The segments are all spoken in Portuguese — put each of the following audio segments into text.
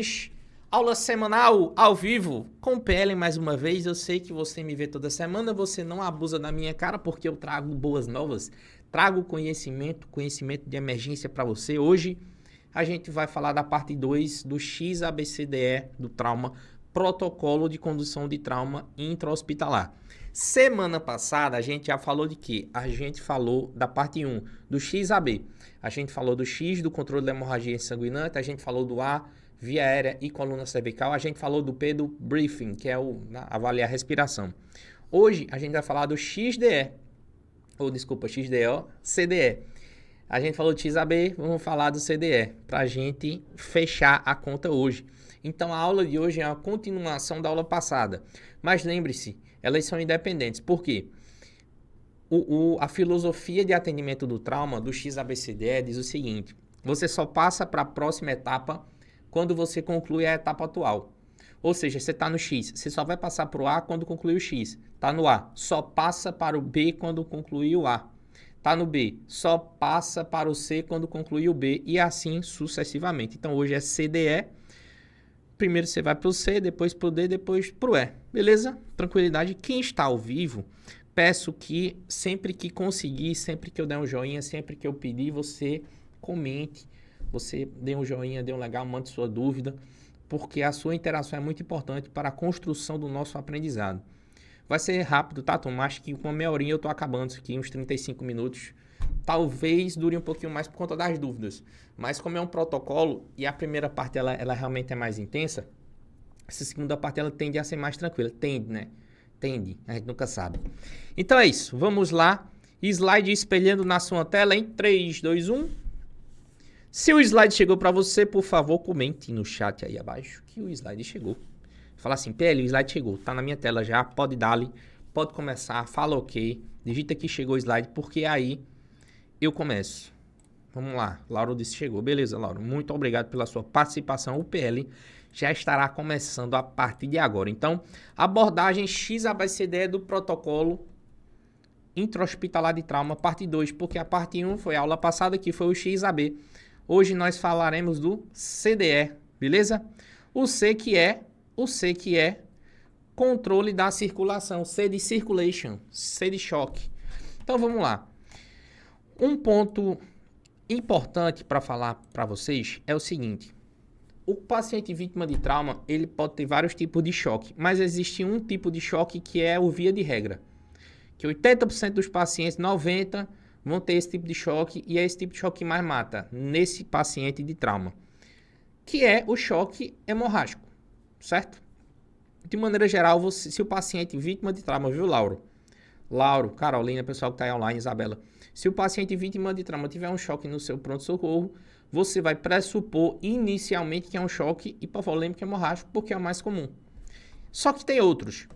Neurociências, aula semanal, ao vivo, com o PL mais uma vez. Eu sei que você me vê toda semana, você não abusa da minha cara porque eu trago boas novas, trago conhecimento de emergência para você. Hoje a gente vai falar da parte 2 do XABCDE do trauma, protocolo de condução de trauma intra-hospitalar. Semana passada a gente já falou de quê? A gente falou da parte 1, do XAB. A gente falou do X, do controle da hemorragia sanguinante, a gente falou do A, via aérea e coluna cervical, a gente falou do P, do briefing, que é avaliar a respiração. Hoje a gente vai falar do XDE, XDO, CDE. A gente falou do XAB, vamos falar do CDE, para a gente fechar a conta hoje. Então a aula de hoje é uma continuação da aula passada. Mas lembre-se, elas são independentes. Por quê? A filosofia de atendimento do trauma, do XABCDE, diz o seguinte: você só passa para a próxima etapa quando você conclui a etapa atual. Ou seja, você está no X, você só vai passar para o A quando concluir o X. Está no A, só passa para o B quando concluir o A. Está no B, só passa para o C quando concluir o B e assim sucessivamente. Então hoje é CDE, primeiro você vai para o C, depois para o D, depois para o E. Beleza? Tranquilidade. Quem está ao vivo, peço que sempre que conseguir, sempre que eu der um joinha, sempre que eu pedir, você comente, você dê um joinha, dê um legal, mande sua dúvida, porque a sua interação é muito importante para a construção do nosso aprendizado. Vai ser rápido, tá, Tom? Acho que com uma meia horinha eu tô acabando isso aqui, uns 35 minutos. Talvez dure um pouquinho mais por conta das dúvidas. Mas como é um protocolo e a primeira parte ela realmente é mais intensa, essa segunda parte ela tende a ser mais tranquila. Tende, né? Tende, a gente nunca sabe. Então é isso, vamos lá. Slide espelhando na sua tela em 3, 2, 1. Se o slide chegou para você, por favor, comente no chat aí abaixo que o slide chegou. Fala assim, PL, o slide chegou, tá na minha tela já, pode dar-lhe, pode começar, fala ok, digita que chegou o slide, porque aí eu começo. Vamos lá, Lauro disse chegou, beleza, Lauro, muito obrigado pela sua participação, o PL já estará começando a partir de agora. Então, abordagem XABCDE do protocolo intra-hospitalar de trauma, parte 2, porque a parte 1 foi a aula passada, que foi o XAB. Hoje nós falaremos do CDE, beleza? O C que é controle da circulação, C de circulation, C de choque. Então vamos lá. Um ponto importante para falar para vocês é o seguinte: o paciente vítima de trauma, ele pode ter vários tipos de choque, mas existe um tipo de choque que é o via de regra, que 80% dos pacientes, 90% vão ter esse tipo de choque e é esse tipo de choque que mais mata nesse paciente de trauma, que é o choque hemorrágico, certo? De maneira geral, se o paciente vítima de trauma, viu, Lauro, Carolina, pessoal que está aí online, Isabela, se o paciente vítima de trauma tiver um choque no seu pronto-socorro, você vai pressupor inicialmente que é um choque hipovolêmico hemorrágico, porque é o mais comum. Só que tem outros.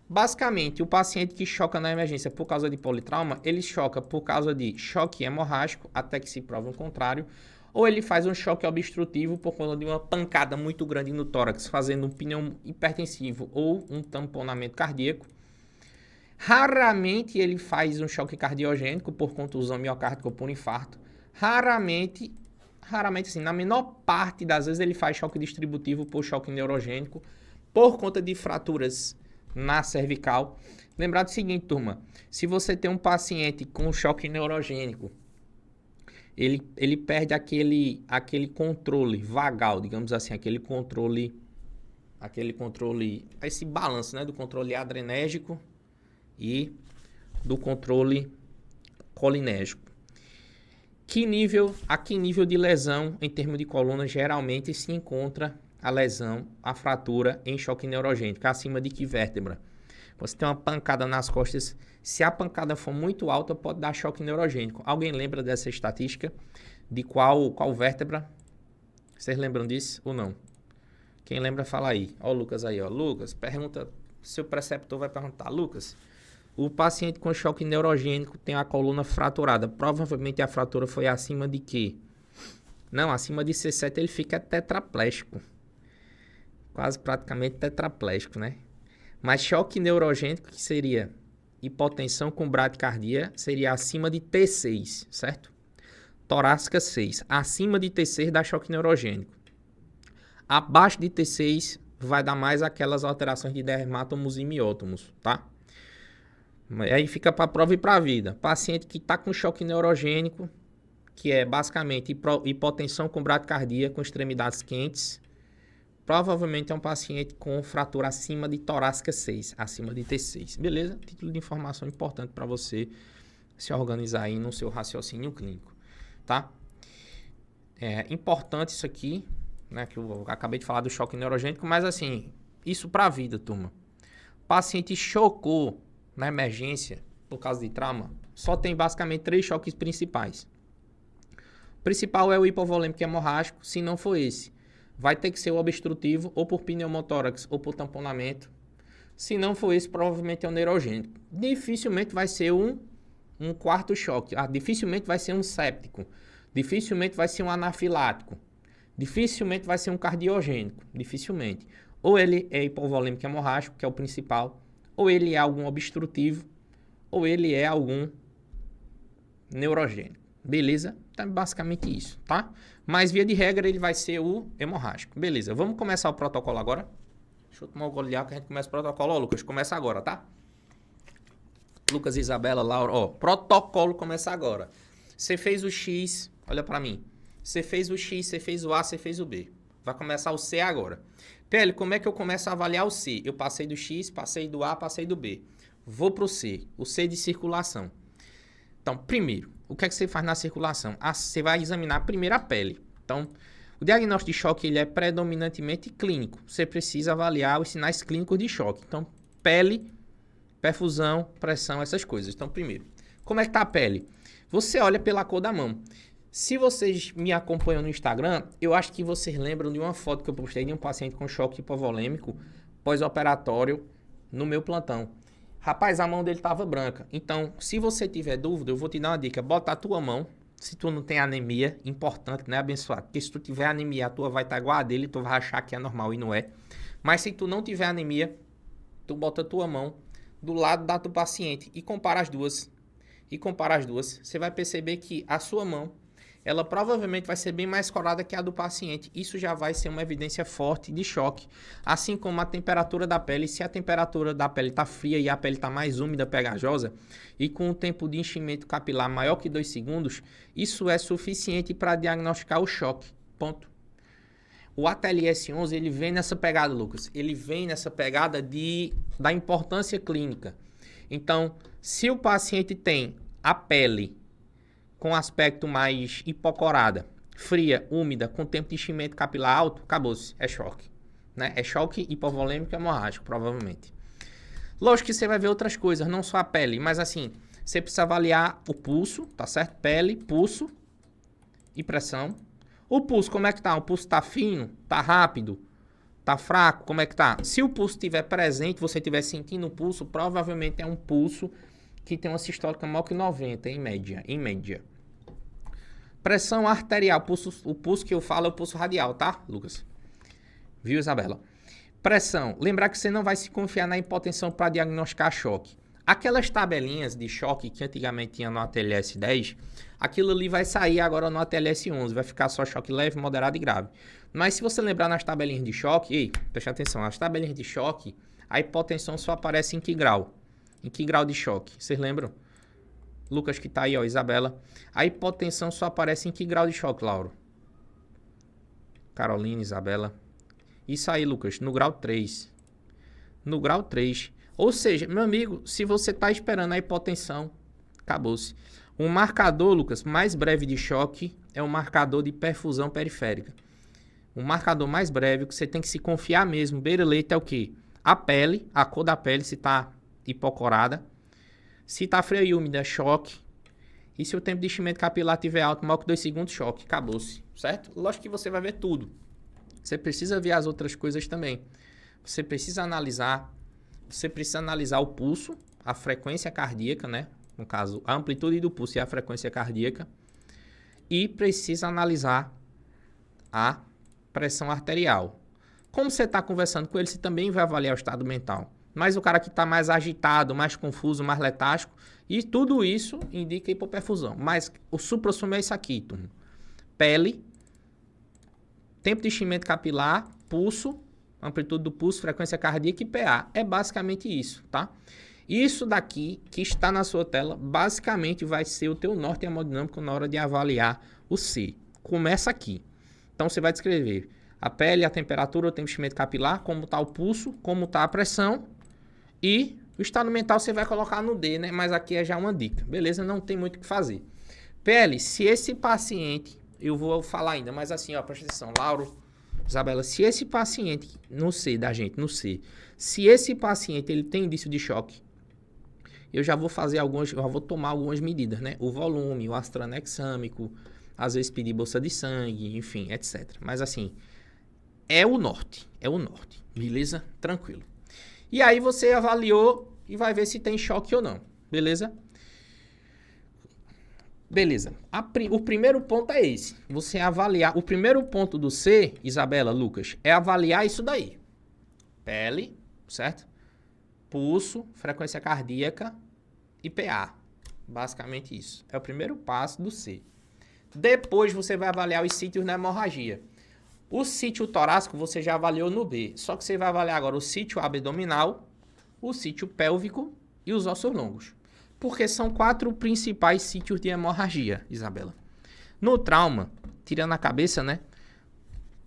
Basicamente, o paciente que choca na emergência por causa de politrauma, ele choca por causa de choque hemorrágico, até que se prove o contrário, ou ele faz um choque obstrutivo por conta de uma pancada muito grande no tórax, fazendo um pneu hipertensivo ou um tamponamento cardíaco. Raramente ele faz um choque cardiogênico por contusão miocárdica ou por infarto. Raramente, assim, na menor parte das vezes ele faz choque distributivo por choque neurogênico, por conta de fraturas na cervical. Lembrar do seguinte, turma, se você tem um paciente com choque neurogênico, ele perde aquele controle vagal, digamos assim, aquele controle, esse balanço, né, do controle adrenérgico e do controle colinérgico. A que nível de lesão em termos de coluna geralmente se encontra a lesão, a fratura em choque neurogênico, acima de que vértebra? Você tem uma pancada nas costas, se a pancada for muito alta, pode dar choque neurogênico. Alguém lembra dessa estatística? De qual vértebra? Vocês lembram disso ou não? Quem lembra, fala aí. Ó o Lucas aí, ó. Lucas, pergunta, seu preceptor vai perguntar. Lucas, o paciente com choque neurogênico tem a coluna fraturada. Provavelmente a fratura foi acima de quê? Não, acima de C7 ele fica tetraplégico. Quase praticamente tetraplégico, né? Mas choque neurogênico, que seria hipotensão com bradicardia, seria acima de T6, certo? Torácica 6. Acima de T6 dá choque neurogênico. Abaixo de T6 vai dar mais aquelas alterações de dermatomos e miótomos, tá? Aí fica para prova e para a vida. Paciente que está com choque neurogênico, que é basicamente hipotensão com bradicardia com extremidades quentes, provavelmente é um paciente com fratura acima de torácica 6, acima de T6. Beleza? Título de informação importante para você se organizar aí no seu raciocínio clínico, tá? É importante isso aqui, né, que eu acabei de falar do choque neurogênico, mas assim, isso para a vida, turma. O paciente chocou na emergência por causa de trauma, só tem basicamente 3 choques principais. O principal é o hipovolêmico hemorrágico, se não for esse, vai ter que ser o obstrutivo, ou por pneumotórax, ou por tamponamento. Se não for esse, provavelmente é o neurogênico. Dificilmente vai ser um quarto choque. Dificilmente vai ser um séptico. Dificilmente vai ser um anafilático. Dificilmente vai ser um cardiogênico. Dificilmente. Ou ele é hipovolêmico hemorrágico, que é o principal, ou ele é algum obstrutivo, ou ele é algum neurogênico. Beleza? Então, basicamente isso, tá? Mas, via de regra, ele vai ser o hemorrágico. Beleza, vamos começar o protocolo agora? Deixa eu tomar um gole de água que a gente começa o protocolo. Ó, Lucas, começa agora, tá? Lucas, Isabela, Laura, ó, protocolo começa agora. Você fez o X, olha pra mim. Você fez o X, você fez o A, você fez o B. Vai começar o C agora. PL, como é que eu começo a avaliar o C? Eu passei do X, passei do A, passei do B. Vou pro C, o C de circulação. Então, primeiro, o que é que você faz na circulação? Você vai examinar primeiro a pele. Então, o diagnóstico de choque ele é predominantemente clínico. Você precisa avaliar os sinais clínicos de choque. Então, pele, perfusão, pressão, essas coisas. Então, primeiro, como é que tá a pele? Você olha pela cor da mão. Se vocês me acompanham no Instagram, eu acho que vocês lembram de uma foto que eu postei de um paciente com choque hipovolêmico pós-operatório no meu plantão. Rapaz, a mão dele estava branca. Então, se você tiver dúvida, eu vou te dar uma dica. Bota a tua mão. Se tu não tem anemia, importante, né, abençoado? Porque se tu tiver anemia, a tua vai estar igual a dele, tu vai achar que é normal e não é. Mas se tu não tiver anemia, tu bota a tua mão do lado da do paciente e compara as duas. Você vai perceber que a sua mão, ela provavelmente vai ser bem mais colada que a do paciente. Isso já vai ser uma evidência forte de choque. Assim como a temperatura da pele. Se a temperatura da pele está fria e a pele está mais úmida, pegajosa, e com o tempo de enchimento capilar maior que 2 segundos, isso é suficiente para diagnosticar o choque. Ponto. O ATLS-11, ele vem nessa pegada, Lucas. Ele vem nessa pegada da importância clínica. Então, se o paciente tem a pele com aspecto mais hipocorada, fria, úmida, com tempo de enchimento capilar alto, acabou-se, é choque. Né? É choque hipovolêmico hemorrágico, provavelmente. Lógico que você vai ver outras coisas, não só a pele, mas assim, você precisa avaliar o pulso, tá certo? Pele, pulso e pressão. O pulso, como é que tá? O pulso tá fino? Tá rápido? Tá fraco? Como é que tá? Se o pulso estiver presente, você estiver sentindo o pulso, provavelmente é um pulso que tem uma sistólica maior que 90, em média. Pressão arterial, o pulso que eu falo é o pulso radial, tá, Lucas? Viu, Isabela? Pressão, lembrar que você não vai se confiar na hipotensão para diagnosticar choque. Aquelas tabelinhas de choque que antigamente tinha no ATLS 10, aquilo ali vai sair agora no ATLS 11, vai ficar só choque leve, moderado e grave. Mas se você lembrar nas tabelinhas de choque, ei, preste atenção, as tabelinhas de choque, a hipotensão só aparece em que grau? Em que grau de choque? Vocês lembram? Lucas que tá aí, ó, Isabela. A hipotensão só aparece em que grau de choque, Lauro? Carolina, Isabela. Isso aí, Lucas, no grau 3. No grau 3. Ou seja, meu amigo, se você tá esperando a hipotensão, acabou-se. Um marcador, Lucas, mais breve de choque é um marcador de perfusão periférica. Um marcador mais breve, que você tem que se confiar mesmo, beira-leite é o quê? A pele, a cor da pele, se tá hipocorada. Se tá fria e úmida, choque. E se o tempo de enchimento capilar tiver alto, maior que 2 segundos, choque. Acabou-se, certo? Lógico que você vai ver tudo. Você precisa ver as outras coisas também. Você precisa analisar o pulso, a frequência cardíaca, né? No caso, a amplitude do pulso e a frequência cardíaca. E precisa analisar a pressão arterial. Como você está conversando com ele, você também vai avaliar o estado mental. Mas o cara que está mais agitado, mais confuso, mais letático, e tudo isso indica hipoperfusão. Mas o suprassumo é isso aqui, turma. Pele, tempo de enchimento capilar pulso, amplitude do pulso, frequência cardíaca e PA. É basicamente isso, tá? Isso daqui que está na sua tela, basicamente vai ser o teu norte hemodinâmico na hora de avaliar o C. Começa aqui. Então, você vai descrever a pele, a temperatura, o tempo de enchimento capilar, como está o pulso, como está a pressão e o estado mental você vai colocar no D, né? Mas aqui é já uma dica, beleza? Não tem muito o que fazer. Pele, se esse paciente, eu vou falar ainda, mas assim, ó, presta atenção, Lauro, Isabela, se esse paciente, no C da gente, no C, se esse paciente ele tem indício de choque, eu já vou fazer já vou tomar algumas medidas, né? O volume, o ácido tranexâmico, às vezes pedir bolsa de sangue, enfim, etc. Mas assim, é o norte, beleza? Tranquilo. E aí você avaliou e vai ver se tem choque ou não, beleza? Beleza. O primeiro ponto é esse. Você avaliar. O primeiro ponto do C, Isabela, Lucas, é avaliar isso daí. Pele, certo? Pulso, frequência cardíaca e PA. Basicamente isso. É o primeiro passo do C. Depois você vai avaliar os sítios na hemorragia. O sítio torácico você já avaliou no B. Só que você vai avaliar agora o sítio abdominal, o sítio pélvico e os ossos longos. Porque são 4 principais sítios de hemorragia, Isabela. No trauma, tirando a cabeça, né?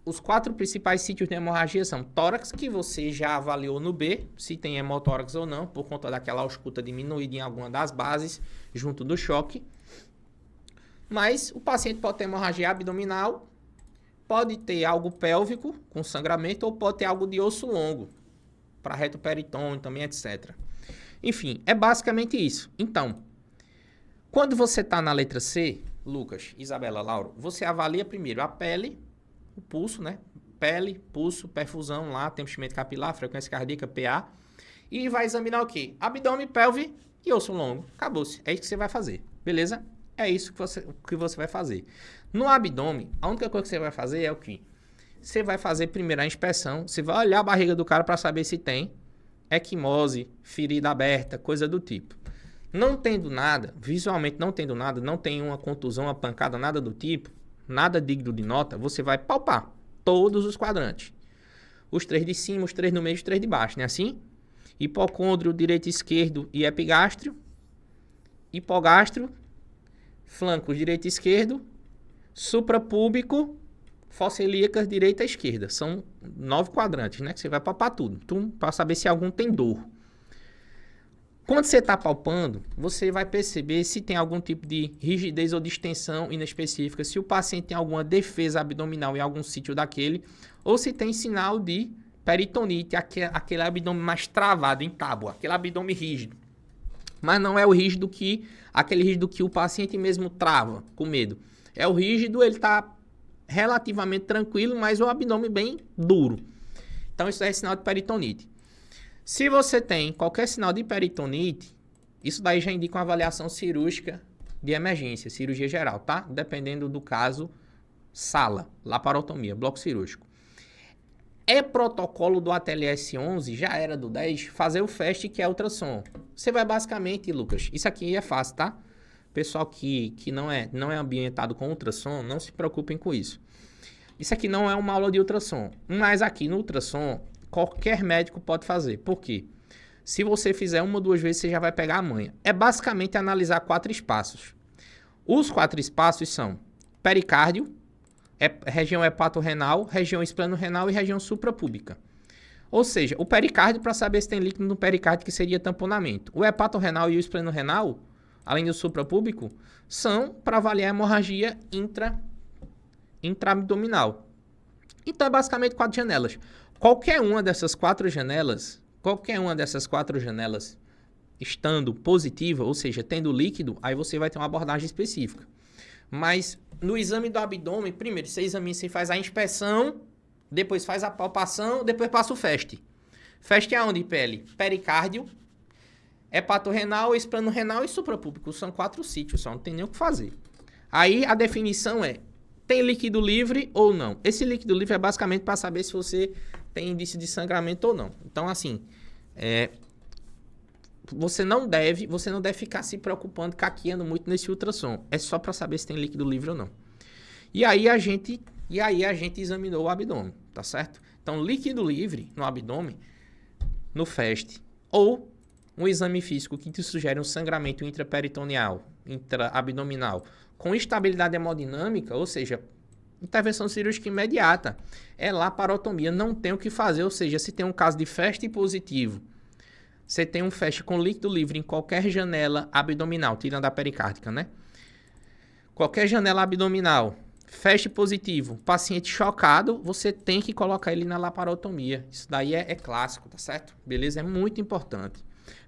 Os 4 principais sítios de hemorragia são tórax, que você já avaliou no B, se tem hemotórax ou não, por conta daquela ausculta diminuída em alguma das bases, junto do choque. Mas o paciente pode ter hemorragia abdominal, pode ter algo pélvico, com sangramento, ou pode ter algo de osso longo, para reto peritônio também, etc. Enfim, é basicamente isso. Então, quando você está na letra C, Lucas, Isabela, Lauro, você avalia primeiro a pele, o pulso, né? Pele, pulso, perfusão lá, tempo de enchimento capilar, frequência cardíaca, PA. E vai examinar o quê? Abdômen, pelve e osso longo. Acabou-se. É isso que você vai fazer. Beleza? É isso que você vai fazer. No abdômen, a única coisa que você vai fazer é o quê? Você vai fazer primeiro a inspeção. Você vai olhar a barriga do cara para saber se tem equimose, ferida aberta, coisa do tipo. Não tendo nada, visualmente não tendo nada, não tem uma contusão, uma pancada, nada do tipo, nada digno de nota, você vai palpar todos os quadrantes. Os 3 de cima, os 3 no meio e os 3 de baixo, não é assim? Hipocôndrio, direito e esquerdo e epigástrio. Hipogástrio, flancos direito e esquerdo. Suprapúbico, fossa ilíaca, direita e esquerda. São 9 quadrantes, né? Que você vai palpar tudo. Para saber se algum tem dor. Quando você está palpando, você vai perceber se tem algum tipo de rigidez ou distensão inespecífica, se o paciente tem alguma defesa abdominal em algum sítio daquele, ou se tem sinal de peritonite, aquele abdômen mais travado em tábua, aquele abdômen rígido. Mas não é o rígido aquele rígido que o paciente mesmo trava com medo. É o rígido, ele está relativamente tranquilo, mas o abdômen bem duro. Então isso é sinal de peritonite. Se você tem qualquer sinal de peritonite, isso daí já indica uma avaliação cirúrgica de emergência, cirurgia geral, tá? Dependendo do caso, sala, laparotomia, bloco cirúrgico. É protocolo do ATLS 11, já era do 10, fazer o FAST, que é ultrassom. Você vai basicamente, Lucas, isso aqui é fácil, tá? Pessoal que não é ambientado com ultrassom, não se preocupem com isso. Isso aqui não é uma aula de ultrassom, mas aqui no ultrassom, qualquer médico pode fazer. Por quê? Se você fizer 1 ou 2 vezes, você já vai pegar a manha. É basicamente analisar 4 espaços. Os 4 espaços são pericárdio, região hepatorrenal, região esplenorenal e região suprapúbica. Ou seja, o pericárdio para saber se tem líquido no pericárdio, que seria tamponamento. O hepatorrenal e o esplenorenal, além do suprapúbico, são para avaliar a hemorragia intraabdominal. Então, é basicamente 4 janelas. Qualquer uma dessas 4 janelas estando positiva, ou seja, tendo líquido, aí você vai ter uma abordagem específica. Mas no exame do abdômen, primeiro você examina, você faz a inspeção, depois faz a palpação, depois passa o FAST. FAST é onde, pele? Pericárdio, hepatorrenal, esplenorenal e suprapúbico. São 4 sítios só, não tem nem o que fazer. Aí a definição é, tem líquido livre ou não? Esse líquido livre é basicamente para saber se você tem indício de sangramento ou não. Então, assim, você não deve ficar se preocupando, caqueando muito nesse ultrassom. É só para saber se tem líquido livre ou não. E aí a gente examinou o abdômen, tá certo? Então, líquido livre no abdômen, no FAST, ou um exame físico que te sugere um sangramento intraperitoneal, intraabdominal, com instabilidade hemodinâmica, ou seja, intervenção cirúrgica imediata, é laparotomia, não tem o que fazer, ou seja, se tem um caso de FAST positivo, você tem um FAST com líquido livre em qualquer janela abdominal, tirando a pericárdica, né? Qualquer janela abdominal, FAST positivo, paciente chocado, você tem que colocar ele na laparotomia. Isso daí é clássico, tá certo? Beleza? É muito importante.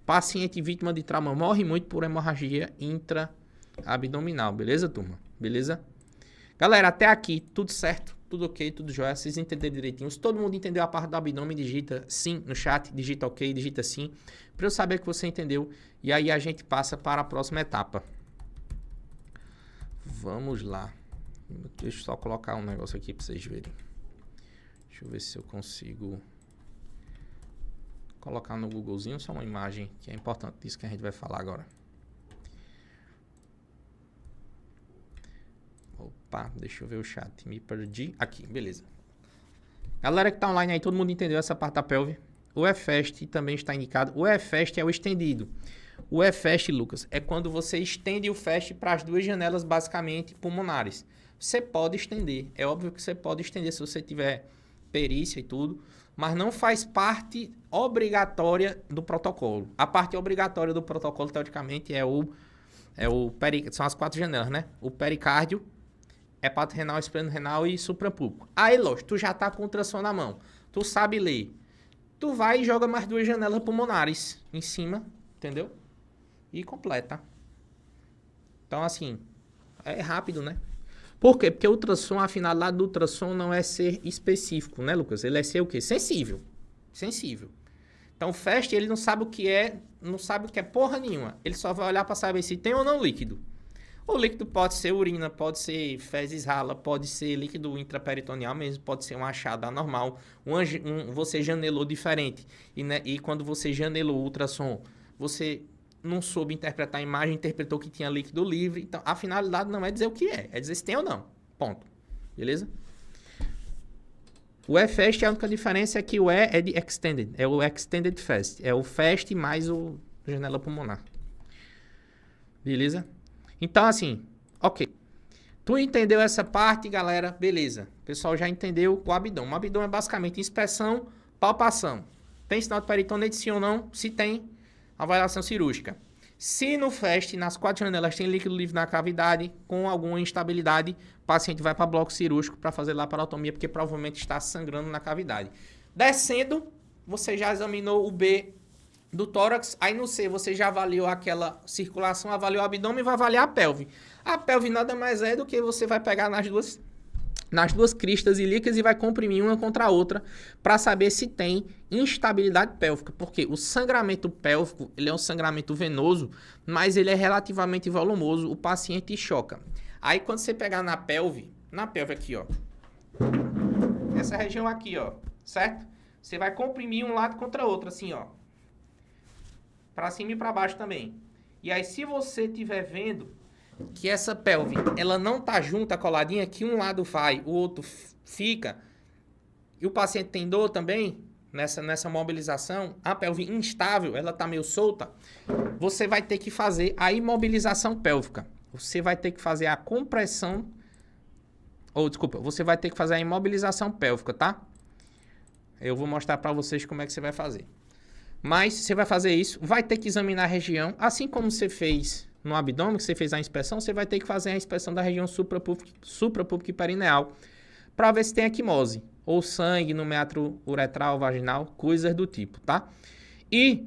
Paciente vítima de trauma morre muito por hemorragia intraabdominal, beleza, turma? Beleza? Galera, até aqui, tudo certo, tudo ok, tudo jóia, vocês entenderam direitinho. Se todo mundo entendeu a parte do abdômen, digita sim no chat, digita ok, digita sim, para eu saber que você entendeu. E aí a gente passa para a próxima etapa. Vamos lá. Deixa eu só colocar um negócio aqui para vocês verem. Deixa eu ver se eu consigo colocar no Googlezinho só uma imagem que é importante disso que a gente vai falar agora. Opa, deixa eu ver o chat. Me perdi. Aqui, beleza. Galera que tá online aí, todo mundo entendeu essa parte da pelve? O EFAST também está indicado. O EFAST é o estendido. O EFAST, Lucas, é quando você estende o FAST para as duas janelas, basicamente, pulmonares. Você pode estender. É óbvio que você pode estender se você tiver perícia e tudo, mas não faz parte obrigatória do protocolo. A parte obrigatória do protocolo, teoricamente, são as 4 janelas, né? O pericárdio, hepatorenal, esplenorenal e suprapúbico. Aí, lógico, tu já tá com o ultrassom na mão. Tu sabe ler. Tu vai e joga mais 2 janelas pulmonares em cima, entendeu? E completa. Então, assim, é rápido, né? Por quê? Porque o ultrassom, a finalidade do ultrassom não é ser específico, né, Lucas? Ele é ser o quê? Sensível. Sensível. Então, o FAST, ele não sabe o que é, não sabe o que é porra nenhuma. Ele só vai olhar para saber se tem ou não líquido. O líquido pode ser urina, pode ser fezes rala, pode ser líquido intraperitoneal mesmo, pode ser um achado anormal. Você janelou diferente. E quando você janelou o ultrassom, você não soube interpretar a imagem, interpretou que tinha líquido livre. Então, a finalidade não é dizer o que é dizer se tem ou não. Ponto. Beleza? O EFAST, a única diferença é que o E é de Extended. É o Extended FAST. É o FAST mais o janela pulmonar. Beleza? Então, assim, ok. Tu entendeu essa parte, galera? Beleza. O pessoal já entendeu o abdômen. O abdômen é basicamente inspeção, palpação. Tem sinal de peritonite, sim ou não? Se tem, avaliação cirúrgica. Se no FAST, nas 4 janelas, tem líquido livre na cavidade, com alguma instabilidade, o paciente vai para bloco cirúrgico para fazer laparotomia, porque provavelmente está sangrando na cavidade. Descendo, você já examinou o B do tórax, aí no C você já avaliou aquela circulação, avaliou o abdômen e vai avaliar a pelve. A pelve nada mais é do que você vai pegar nas duas cristas ilíacas e vai comprimir uma contra a outra para saber se tem instabilidade pélvica, porque o sangramento pélvico, ele é um sangramento venoso, mas ele é relativamente volumoso, o paciente choca. Aí quando você pegar na pelve aqui, ó, essa região aqui, ó, certo? Você vai comprimir um lado contra outro, assim, ó, para cima e para baixo também. E aí se você estiver vendo que essa pelve, ela não tá junta, coladinha, que um lado vai, o outro fica, e o paciente tem dor também, nessa mobilização, a pelve instável, ela tá meio solta, você vai ter que fazer a imobilização pélvica. Você vai ter que fazer a compressão, você vai ter que fazer a imobilização pélvica, tá? Eu vou mostrar para vocês como é que você vai fazer. Mas você vai fazer isso, vai ter que examinar a região, assim como você fez no abdômen, que você fez a inspeção, você vai ter que fazer a inspeção da região suprapúbica e perineal para ver se tem equimose, ou sangue no meatro uretral, vaginal, coisas do tipo, tá? E,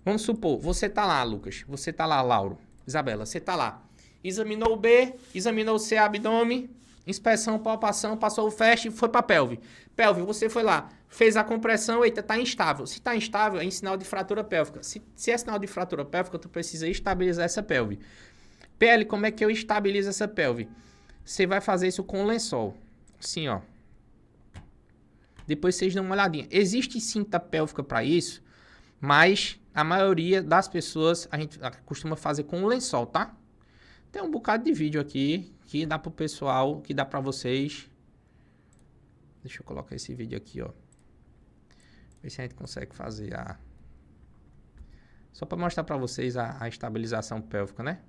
vamos supor, você tá lá, Lucas, você tá lá, Lauro, Isabela, você tá lá, examinou o B, examinou o C, abdômen, inspeção, palpação, passou o FAST e foi para pelve. Pelve, você foi lá, fez a compressão, eita, tá instável. Se tá instável, é em sinal de fratura pélvica. Se é sinal de fratura pélvica, tu precisa estabilizar essa pelve. PL, como é que eu estabilizo essa pelve? Você vai fazer isso com lençol. Assim, ó. Depois vocês dão uma olhadinha. Existe cinta pélvica para isso, mas a maioria das pessoas a gente costuma fazer com lençol, tá? Tem um bocado de vídeo aqui que dá pro pessoal, que dá pra vocês. Deixa eu colocar esse vídeo aqui, ó. Ver se a gente consegue fazer a... Só para mostrar para vocês a estabilização pélvica, né?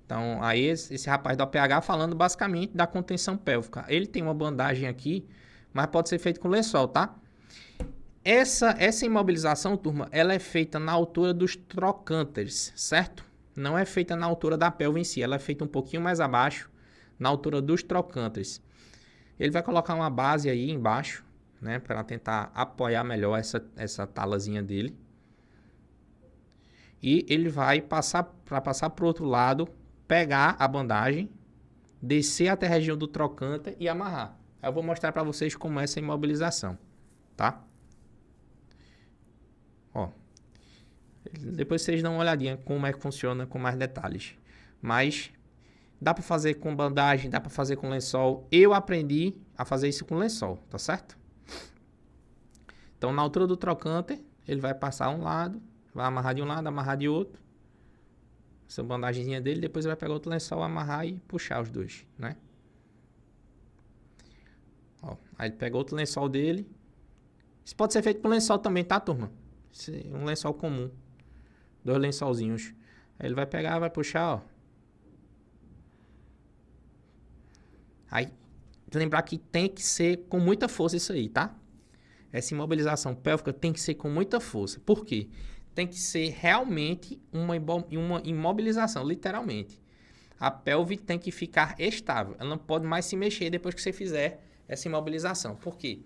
Então, aí esse rapaz do OPH falando basicamente da contenção pélvica. Ele tem uma bandagem aqui, mas pode ser feito com lençol, tá? Essa imobilização, turma, ela é feita na altura dos trocânteres, certo? Não é feita na altura da pelve em si, ela é feita um pouquinho mais abaixo, na altura dos trocânteres. Ele vai colocar uma base aí embaixo, né, para tentar apoiar melhor essa talazinha dele. E ele vai passar para o outro lado, pegar a bandagem, descer até a região do trocânter e amarrar. Eu vou mostrar para vocês como é essa imobilização, tá? Ó, depois vocês dão uma olhadinha como é que funciona com mais detalhes. Mas dá para fazer com bandagem, dá para fazer com lençol. Eu aprendi a fazer isso com lençol, tá certo? Então, na altura do trocânter, ele vai passar um lado, vai amarrar de um lado, amarrar de outro. Essa bandagemzinha dele, depois ele vai pegar outro lençol, amarrar e puxar os dois, né? Ó, aí ele pega outro lençol dele. Isso pode ser feito com lençol também, tá, turma? Um lençol comum. 2 lençolzinhos. Aí ele vai pegar, vai puxar, ó. Aí, lembrar que tem que ser com muita força isso aí, tá? Essa imobilização pélvica tem que ser com muita força. Por quê? Tem que ser realmente uma imobilização, literalmente. A pelve tem que ficar estável. Ela não pode mais se mexer depois que você fizer essa imobilização. Por quê?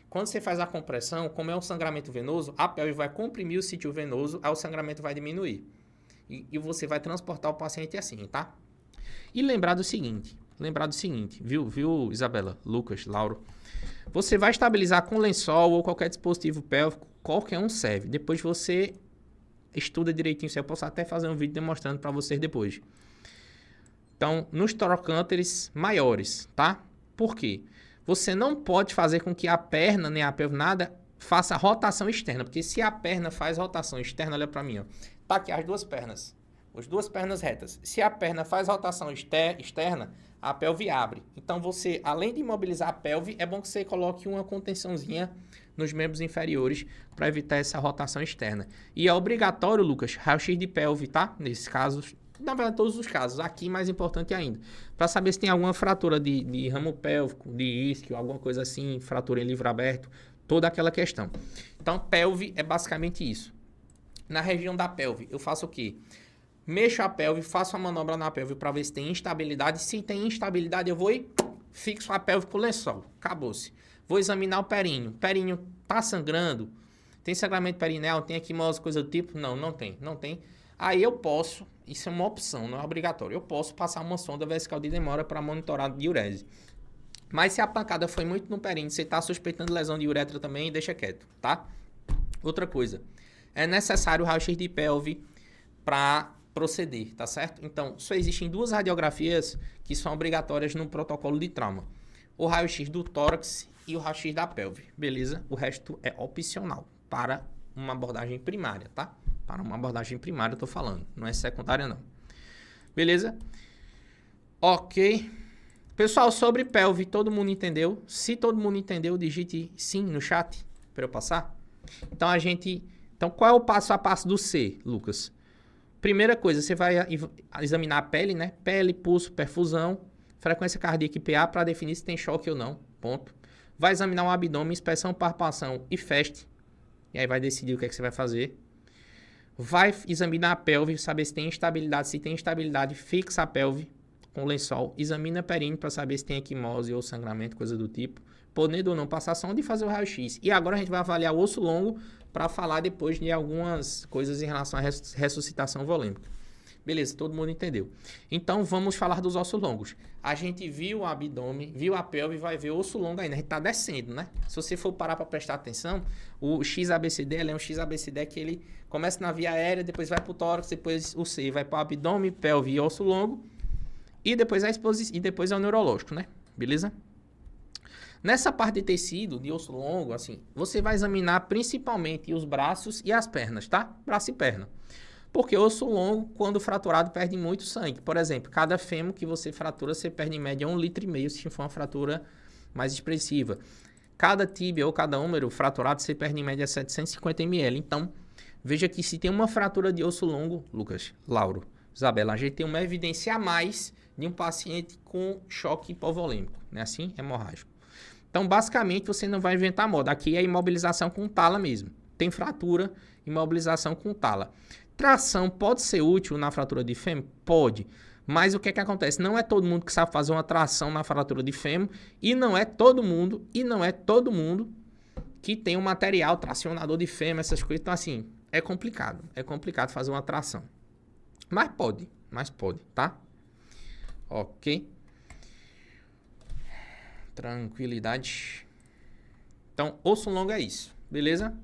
Quando você faz a compressão, como é um sangramento venoso, a pelve vai comprimir o sítio venoso, aí o sangramento vai diminuir. E você vai transportar o paciente assim, tá? E lembrar do seguinte, viu, Isabela, Lucas, Lauro? Você vai estabilizar com lençol ou qualquer dispositivo pélvico, qualquer um serve. Depois você estuda direitinho, eu posso até fazer um vídeo demonstrando para vocês depois. Então, nos trocânteres maiores, tá? Por quê? Você não pode fazer com que a perna, nem a pelve, nada, faça rotação externa. Porque se a perna faz rotação externa, olha para mim, ó. Tá aqui as duas pernas. As duas pernas retas. Se a perna faz rotação externa, a pelve abre. Então, você, além de imobilizar a pelve, é bom que você coloque uma contençãozinha nos membros inferiores para evitar essa rotação externa. E é obrigatório, Lucas, raio-x de pelve, tá? Nesses casos, na verdade, todos os casos. Aqui, mais importante ainda. Para saber se tem alguma fratura de ramo pélvico, de isquio, alguma coisa assim, fratura em livro aberto, toda aquela questão. Então, pelve é basicamente isso. Na região da pelve, eu faço o quê? Mexo a pelve, faço a manobra na pelve para ver se tem instabilidade. Se tem instabilidade, eu vou e fixo a pelve com o lençol. Acabou-se. Vou examinar o períneo. Períneo tá sangrando? Tem sangramento perineal? Tem equimose, coisa do tipo? Não, não tem. Não tem. Aí eu posso, isso é uma opção, não é obrigatório. Eu posso passar uma sonda vesical de demora para monitorar a diurese. Mas se a pancada foi muito no períneo, você está suspeitando lesão de uretra também, deixa quieto, tá? Outra coisa. É necessário o raio-x de pelve para proceder, tá certo? Então, só existem 2 radiografias que são obrigatórias no protocolo de trauma. O raio-x do tórax e o raio-x da pelve, beleza? O resto é opcional para uma abordagem primária, tá? Para uma abordagem primária eu tô falando, não é secundária não. Beleza? Ok. Pessoal, sobre pelve, todo mundo entendeu? Se todo mundo entendeu, digite sim no chat para eu passar. Então, qual é o passo a passo do C, Lucas? Primeira coisa, você vai examinar a pele, né? Pele, pulso, perfusão, frequência cardíaca e PA para definir se tem choque ou não. Ponto. Vai examinar o abdômen, inspeção, palpação e feste. E aí vai decidir o que é que você vai fazer. Vai examinar a pelve, saber se tem instabilidade. Se tem instabilidade, fixa a pelve com lençol. Examina a períneo para saber se tem equimose ou sangramento, coisa do tipo. Podendo ou não passar sonda e fazer o raio-x. E agora a gente vai avaliar o osso longo para falar depois de algumas coisas em relação à ressuscitação volêmica. Beleza, todo mundo entendeu. Então, vamos falar dos ossos longos. A gente viu o abdômen, viu a pelve, vai ver o osso longo ainda. A gente tá descendo, né? Se você for parar para prestar atenção, o XABCD, ele é um XABCD que ele começa na via aérea, depois vai pro tórax, depois o C vai para o abdômen, pelve e osso longo. E depois e depois é o neurológico, né? Beleza? Nessa parte de tecido, de osso longo, assim, você vai examinar principalmente os braços e as pernas, tá? Braço e perna. Porque osso longo, quando fraturado, perde muito sangue. Por exemplo, cada fêmur que você fratura, você perde em média 1,5 litro se for uma fratura mais expressiva. Cada tíbia ou cada húmero fraturado, você perde em média 750 ml. Então, veja que se tem uma fratura de osso longo, Lucas, Lauro, Isabela, a gente tem uma evidência a mais de um paciente com choque hipovolêmico, né? Assim, hemorrágico. Então, basicamente, você não vai inventar moda. Aqui é imobilização com tala mesmo. Tem fratura, imobilização com tala. Tração pode ser útil na fratura de fêmur? Pode. Mas o que é que acontece? Não é todo mundo que sabe fazer uma tração na fratura de fêmur e não é todo mundo que tem um material tracionador de fêmur, essas coisas. Então, assim, é complicado fazer uma tração. Mas pode, tá? Ok. Tranquilidade. Então, osso longo é isso, beleza?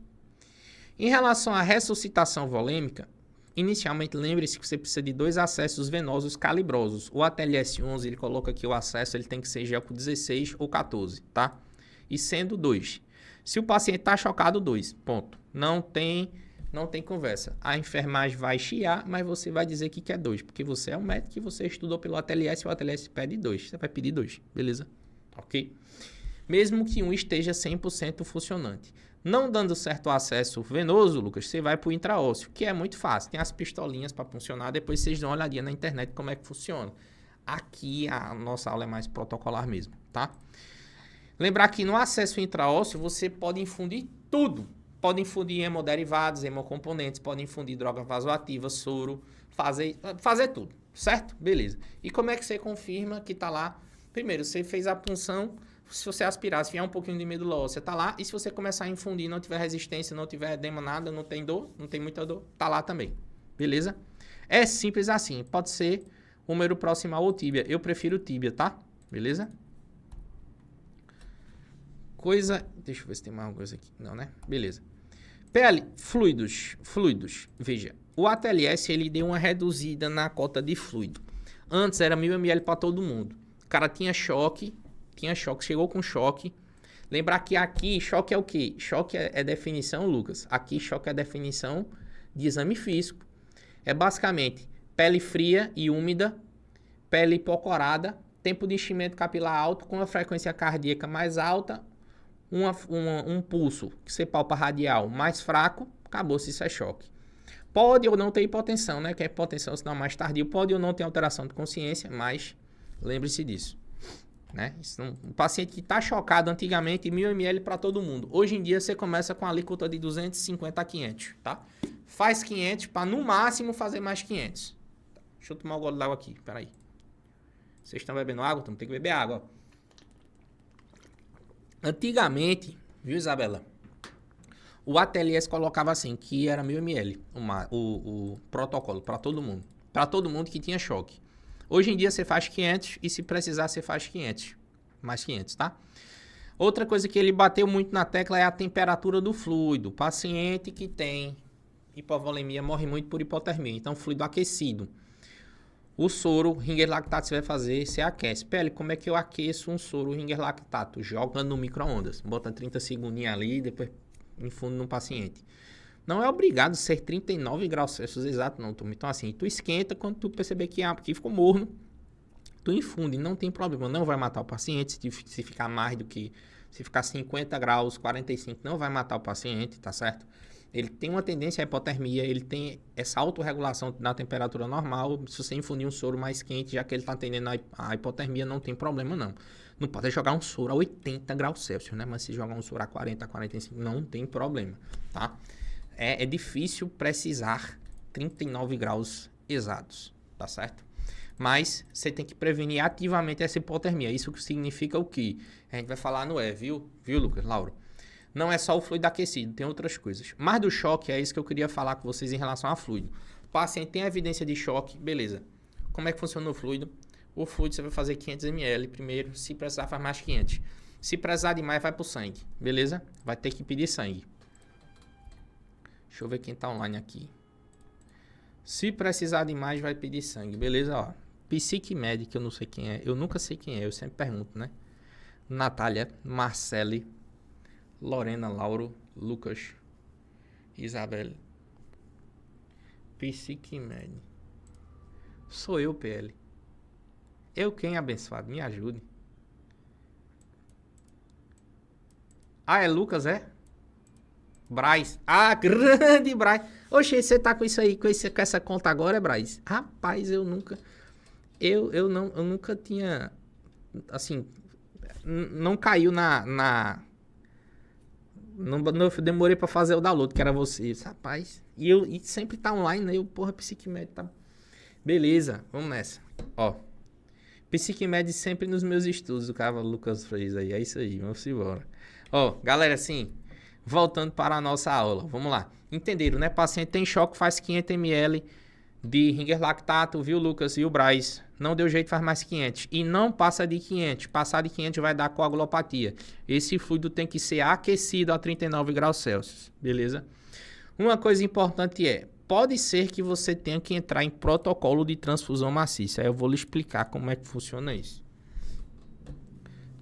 Em relação à ressuscitação volêmica, inicialmente lembre-se que você precisa de 2 acessos venosos calibrosos. O ATLS-11, ele coloca aqui o acesso, ele tem que ser gel com 16 ou 14, tá? E sendo 2. Se o paciente está chocado, 2, ponto. Não tem conversa. A enfermagem vai chiar, mas você vai dizer que quer 2, porque você é um médico e você estudou pelo ATLS e o ATLS pede 2. Você vai pedir 2, beleza? Ok? Mesmo que um esteja 100% funcionante. Não dando certo acesso venoso, Lucas, você vai para o intraósseo, que é muito fácil. Tem as pistolinhas para funcionar, depois vocês dão uma olhadinha na internet como é que funciona. Aqui a nossa aula é mais protocolar mesmo, tá? Lembrar que no acesso intraósseo você pode infundir tudo. Pode infundir hemoderivados, hemocomponentes, pode infundir droga vasoativa, soro, fazer tudo, certo? Beleza. E como é que você confirma que está lá? Primeiro, você fez a punção. Se você aspirar, se vier um pouquinho de medula óssea, tá lá. E se você começar a infundir, não tiver resistência, não tiver edema, nada, não tem dor, não tem muita dor, tá lá também. Beleza? É simples assim. Pode ser húmero proximal ou tíbia. Eu prefiro tíbia, tá? Beleza? Deixa eu ver se tem mais alguma coisa aqui. Não, né? Beleza. PL, fluidos. Veja, o ATLS, ele deu uma reduzida na cota de fluido. Antes era 1000 ml para todo mundo. O cara tinha choque, chegou com choque. Lembrar que aqui, choque é o quê? Choque é definição, Lucas. Aqui, choque é definição de exame físico. É basicamente pele fria e úmida, pele hipocorada, tempo de enchimento capilar alto, com a frequência cardíaca mais alta, um pulso que você palpa radial mais fraco, acabou-se, isso é choque. Pode ou não ter hipotensão, né? Que a hipotensão é um sinal mais tardio. Pode ou não ter alteração de consciência, mas lembre-se disso. Né? Um paciente que está chocado antigamente, 1000 ml para todo mundo. Hoje em dia você começa com a alíquota de 250 a 500, tá? Faz 500 para no máximo fazer mais 500. Deixa eu tomar um gole d'água aqui, peraí. Vocês estão bebendo água? Então tem que beber água. Antigamente, viu, Isabela? O ATLS colocava assim, que era 1000 ml, o protocolo para todo mundo. Para todo mundo que tinha choque. Hoje em dia você faz 500 e se precisar você faz 500. Mais 500, tá? Outra coisa que ele bateu muito na tecla é a temperatura do fluido. O paciente que tem hipovolemia morre muito por hipotermia. Então, fluido aquecido. O soro Ringer lactato você vai fazer, você aquece. Pele, como é que eu aqueço um soro Ringer lactato? Joga no micro-ondas. Bota 30 segundinhos ali e depois infunde no paciente. Não é obrigado a ser 39 graus Celsius exato, não, turma. Então, assim, tu esquenta quando tu perceber que aqui ficou morno, tu infunde, não tem problema. Não vai matar o paciente se ficar mais do que... Se ficar 50 graus, 45, não vai matar o paciente, tá certo? Ele tem uma tendência à hipotermia, ele tem essa autorregulação na temperatura normal. Se você infundir um soro mais quente, já que ele está atendendo a hipotermia, não tem problema, não. Não pode jogar um soro a 80 graus Celsius, né? Mas se jogar um soro a 40, 45, não tem problema, tá? É difícil precisar 39 graus exatos, tá certo? Mas você tem que prevenir ativamente essa hipotermia. Isso significa o quê? A gente vai falar no viu, Lucas, Lauro? Não é só o fluido aquecido, tem outras coisas. Mas do choque, é isso que eu queria falar com vocês em relação a fluido. O paciente tem evidência de choque, beleza. Como é que funciona o fluido? O fluido você vai fazer 500 ml primeiro, se precisar faz mais 500. Se precisar demais, vai pro sangue, beleza? Vai ter que pedir sangue. Deixa eu ver quem tá online aqui. Se precisar de mais, vai pedir sangue. Beleza, ó. Psiquimed, que eu não sei quem é. Eu nunca sei quem é, eu sempre pergunto, né? Natália, Marcele, Lorena, Lauro, Lucas, Isabel. Psiquimed. Sou eu, PL. Eu quem, abençoado? Me ajude. Ah, é Lucas, é? Braz. Ah, grande Braz. Oxe, você tá com isso aí, com essa conta agora, é Braz? Rapaz, eu nunca... Eu nunca tinha... Assim, não caiu não demorei pra fazer o download, que era você. Rapaz, e sempre tá online, né? Porra, Psiquimed tá... Beleza, vamos nessa. Ó, Psiquimed sempre nos meus estudos, o cara Lucas fez aí. É isso aí, vamos embora. Ó, galera, assim, voltando para a nossa aula, vamos lá. Entenderam, né? Paciente tem choque, faz 500 ml de Ringer lactato, viu, Lucas? E o Braz. Não deu jeito, faz mais 500. E não passa de 500. Passar de 500 vai dar coagulopatia. Esse fluido tem que ser aquecido a 39 graus Celsius, beleza? Uma coisa importante é, pode ser que você tenha que entrar em protocolo de transfusão maciça. Aí eu vou lhe explicar como é que funciona isso.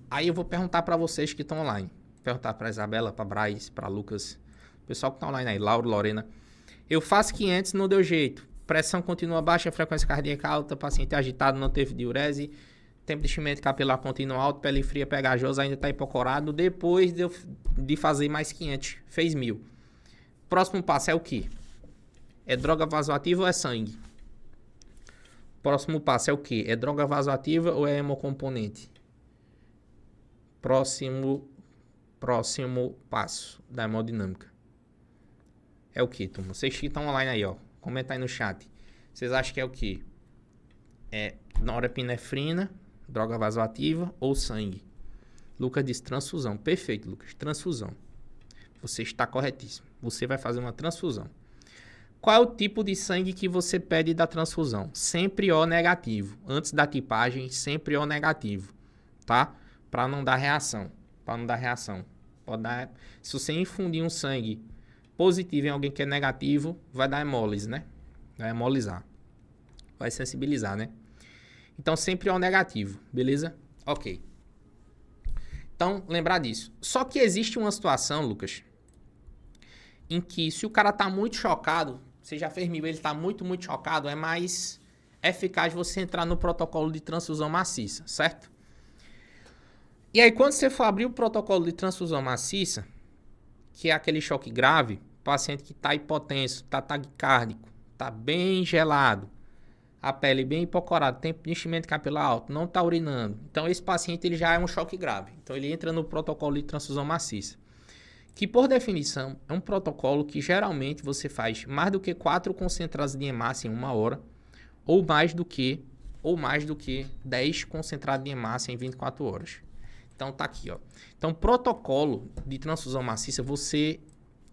Aí eu vou perguntar para vocês que estão online. Perguntar para Isabela, para Braz, para Lucas. O pessoal que está online aí, Lauro, Lorena. Eu faço 500, não deu jeito. Pressão continua baixa, frequência cardíaca alta, paciente agitado, não teve diurese, tempo de enchimento capilar continua alto, pele fria, pegajosa, ainda está hipocorado. Depois de fazer mais 500, fez 1000. Próximo passo é o quê? É droga vasoativa ou é sangue? Próximo passo é o quê? É droga vasoativa ou é hemocomponente? Próximo passo da hemodinâmica. É o quê, turma? Vocês que estão online aí, ó. Comenta aí no chat. Vocês acham que é o quê? É norepinefrina, droga vasoativa ou sangue? Lucas diz transfusão. Perfeito, Lucas. Transfusão. Você está corretíssimo. Você vai fazer uma transfusão. Qual é o tipo de sangue que você pede da transfusão? Sempre O negativo. Antes da tipagem, sempre O negativo. Tá? Para não dar reação. Pode dar... Se você infundir um sangue positivo em alguém que é negativo, vai dar hemólise, né? Vai hemolizar. Vai sensibilizar, né? Então, sempre O negativo, beleza? Ok. Então, lembrar disso. Só que existe uma situação, Lucas, em que se o cara tá muito chocado, você já fez 1000, ele tá muito chocado, é mais eficaz você entrar no protocolo de transfusão maciça, certo? E aí, quando você for abrir o protocolo de transfusão maciça, que é aquele choque grave, paciente que está hipotenso, está taquicárdico, está bem gelado, a pele bem hipocorada, tempo de enchimento capilar alto, não está urinando. Então, esse paciente ele já é um choque grave. Então, ele entra no protocolo de transfusão maciça, que, por definição, é um protocolo que geralmente você faz mais do que 4 concentrados de hemácia em 1 hora, ou mais do que 10 concentrados de hemácia em 24 horas. Então, tá aqui, ó. Então, protocolo de transfusão maciça,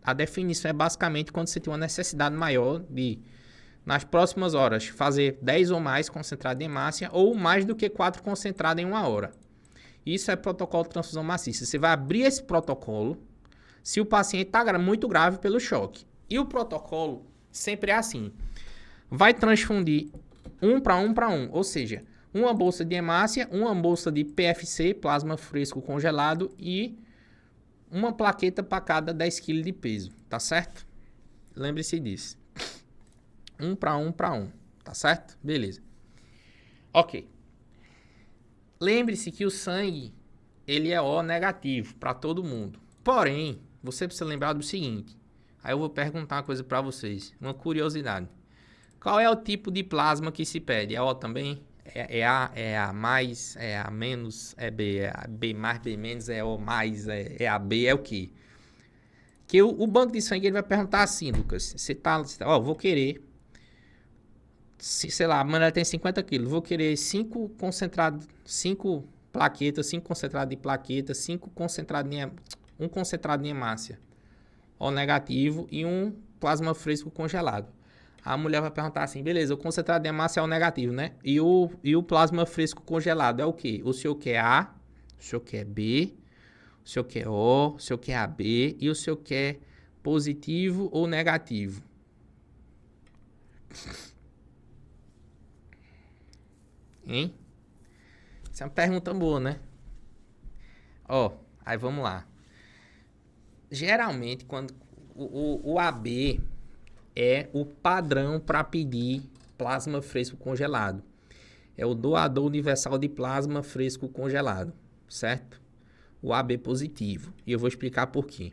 a definição é basicamente quando você tem uma necessidade maior de, nas próximas horas, fazer 10 ou mais concentrado de hemácia ou mais do que 4 concentrados em 1 hora. Isso é protocolo de transfusão maciça. Você vai abrir esse protocolo se o paciente está muito grave pelo choque. E o protocolo sempre é assim. Vai transfundir 1 para 1 para 1, ou seja, uma bolsa de hemácia, uma bolsa de PFC, plasma fresco congelado, e uma plaqueta para cada 10 kg de peso, tá certo? Lembre-se disso. 1 para 1 para 1, tá certo? Beleza. Ok. Lembre-se que o sangue, ele é O negativo para todo mundo. Porém, você precisa lembrar do seguinte. Aí eu vou perguntar uma coisa para vocês, uma curiosidade. Qual é o tipo de plasma que se pede? É O também? É A, é A mais, é A menos, é B, é B mais, B menos, é O mais, é AB, é o quê? Que o banco de sangue ele vai perguntar assim, Lucas, vou querer, sei lá, a mulher tem 50 quilos, vou querer 5 concentrados, 5 plaquetas, 5 concentrados de plaqueta, 5 concentrados de, um concentrado de hemácia, O negativo, e um plasma fresco congelado. A mulher vai perguntar assim, beleza, o concentrado de hemácia é O negativo, né? E o plasma fresco congelado é o quê? O senhor quer A, o senhor quer B, o senhor quer O, o senhor quer AB, e o senhor quer positivo ou negativo? Hein? Essa é uma pergunta boa, né? Ó, aí vamos lá. Geralmente, quando o AB é o padrão para pedir plasma fresco congelado. É o doador universal de plasma fresco congelado, certo? o AB positivo. E eu vou explicar por quê.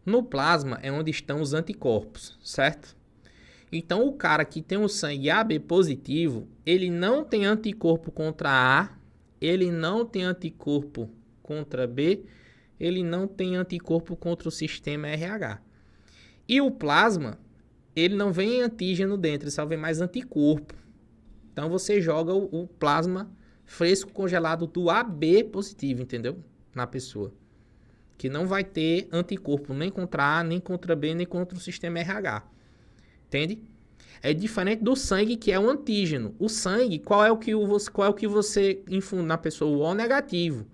No plasma é onde estão os anticorpos, certo? Então, o cara que tem o sangue AB positivo, ele não tem anticorpo contra A, ele não tem anticorpo contra B, ele não tem anticorpo contra o sistema RH. E o plasma, ele não vem antígeno dentro, ele só vem mais anticorpo. Então, você joga o plasma fresco congelado do AB positivo, entendeu? Na pessoa. Que não vai ter anticorpo nem contra A, nem contra B, nem contra o sistema RH. Entende? É diferente do sangue, que é o antígeno. O sangue, qual é o que você infunde na pessoa? O O negativo.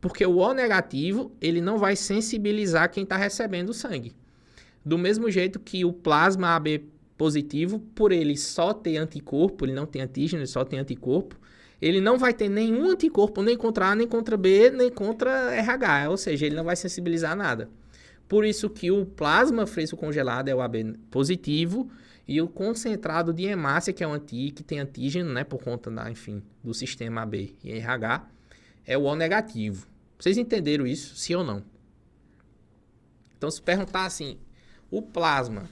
Porque o O negativo, ele não vai sensibilizar quem está recebendo o sangue. Do mesmo jeito que o plasma AB positivo, por ele só ter anticorpo, ele não tem antígeno, ele só tem anticorpo, ele não vai ter nenhum anticorpo nem contra A, nem contra B, nem contra RH. Ou seja, ele não vai sensibilizar nada. Por isso que o plasma fresco congelado é o AB positivo e o concentrado de hemácia, que é o que tem antígeno, né, por conta do sistema AB e RH, é o O negativo. Vocês entenderam isso, sim ou não? Então, se perguntar assim, o plasma,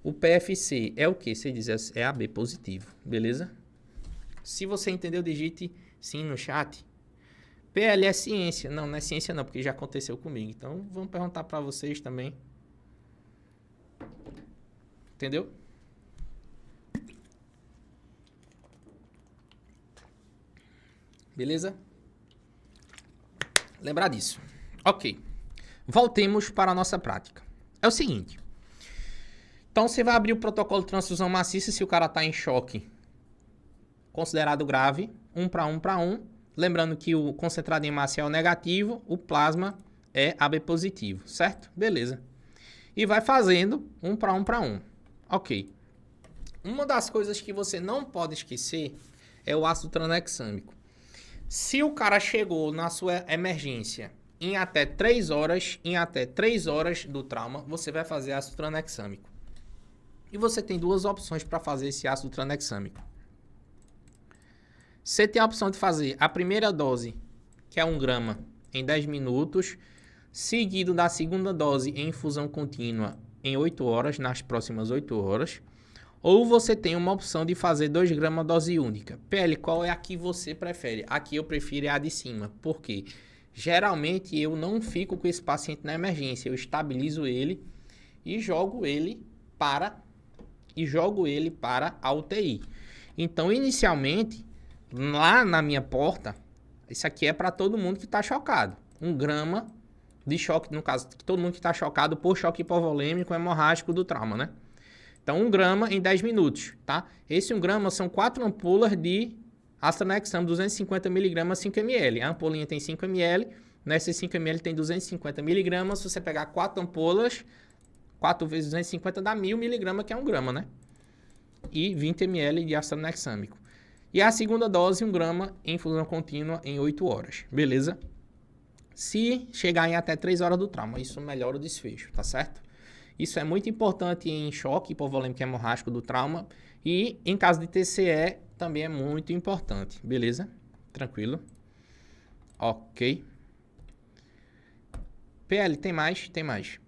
o PFC é o que? Você diz, é AB positivo, beleza? Se você entendeu, digite sim no chat. PL é ciência. Não, não é ciência não, porque já aconteceu comigo. Então, vamos perguntar para vocês também. Entendeu? Beleza? Lembrar disso. Ok. Voltemos para a nossa prática. É o seguinte. Então, você vai abrir o protocolo de transfusão maciça se o cara está em choque considerado grave, 1 para 1 para 1. Lembrando que o concentrado em hemácia é o negativo, o plasma é AB positivo, certo? Beleza. E vai fazendo 1 para 1 para 1. Ok. Uma das coisas que você não pode esquecer é o ácido tranexâmico. Se o cara chegou na sua emergência em até 3 horas do trauma, você vai fazer ácido tranexâmico. E você tem duas opções para fazer esse ácido tranexâmico. Você tem a opção de fazer a primeira dose, que é 1 grama, em 10 minutos, seguido da segunda dose em infusão contínua em 8 horas, nas próximas 8 horas. Ou você tem uma opção de fazer 2 gramas dose única. PL, qual é a que você prefere? A que eu prefiro é a de cima. Por quê? Geralmente eu não fico com esse paciente na emergência. Eu estabilizo ele e jogo ele para a UTI. Então, inicialmente, lá na minha porta, isso aqui é para todo mundo que está chocado. 1 grama de choque, no caso, todo mundo que está chocado por choque hipovolêmico hemorrágico do trauma, né? Então, 1 grama em 10 minutos, tá? Esse 1 grama são 4 ampolas de ácido tranexâmico, 250 mg, 5 ml. A ampolinha tem 5 ml, nessas 5 ml tem 250 mg. Se você pegar 4 ampolas, 4 vezes 250 dá 1000 mg, que é 1 grama, né? E 20 ml de ácido tranexâmico. E a segunda dose, 1 grama em infusão contínua em 8 horas, beleza? Se chegar em até 3 horas do trauma, isso melhora o desfecho, tá certo? Isso é muito importante em choque hipovolêmico hemorrágico do trauma e em caso de TCE também é muito importante, beleza? Tranquilo? Ok. PL, tem mais? Tem mais.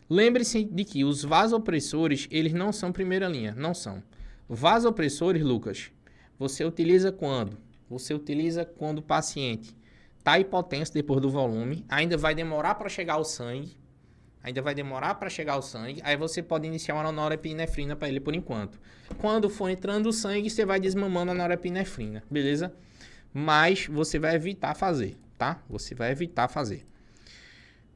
Lembre-se de que os vasopressores, eles não são primeira linha, não são. Vasopressores, Lucas, você utiliza quando? Você utiliza quando o paciente está hipotenso depois do volume, ainda vai demorar para chegar o sangue, aí você pode iniciar uma norepinefrina para ele por enquanto. Quando for entrando o sangue, você vai desmamando a norepinefrina, beleza? Mas você vai evitar fazer, tá? Você vai evitar fazer.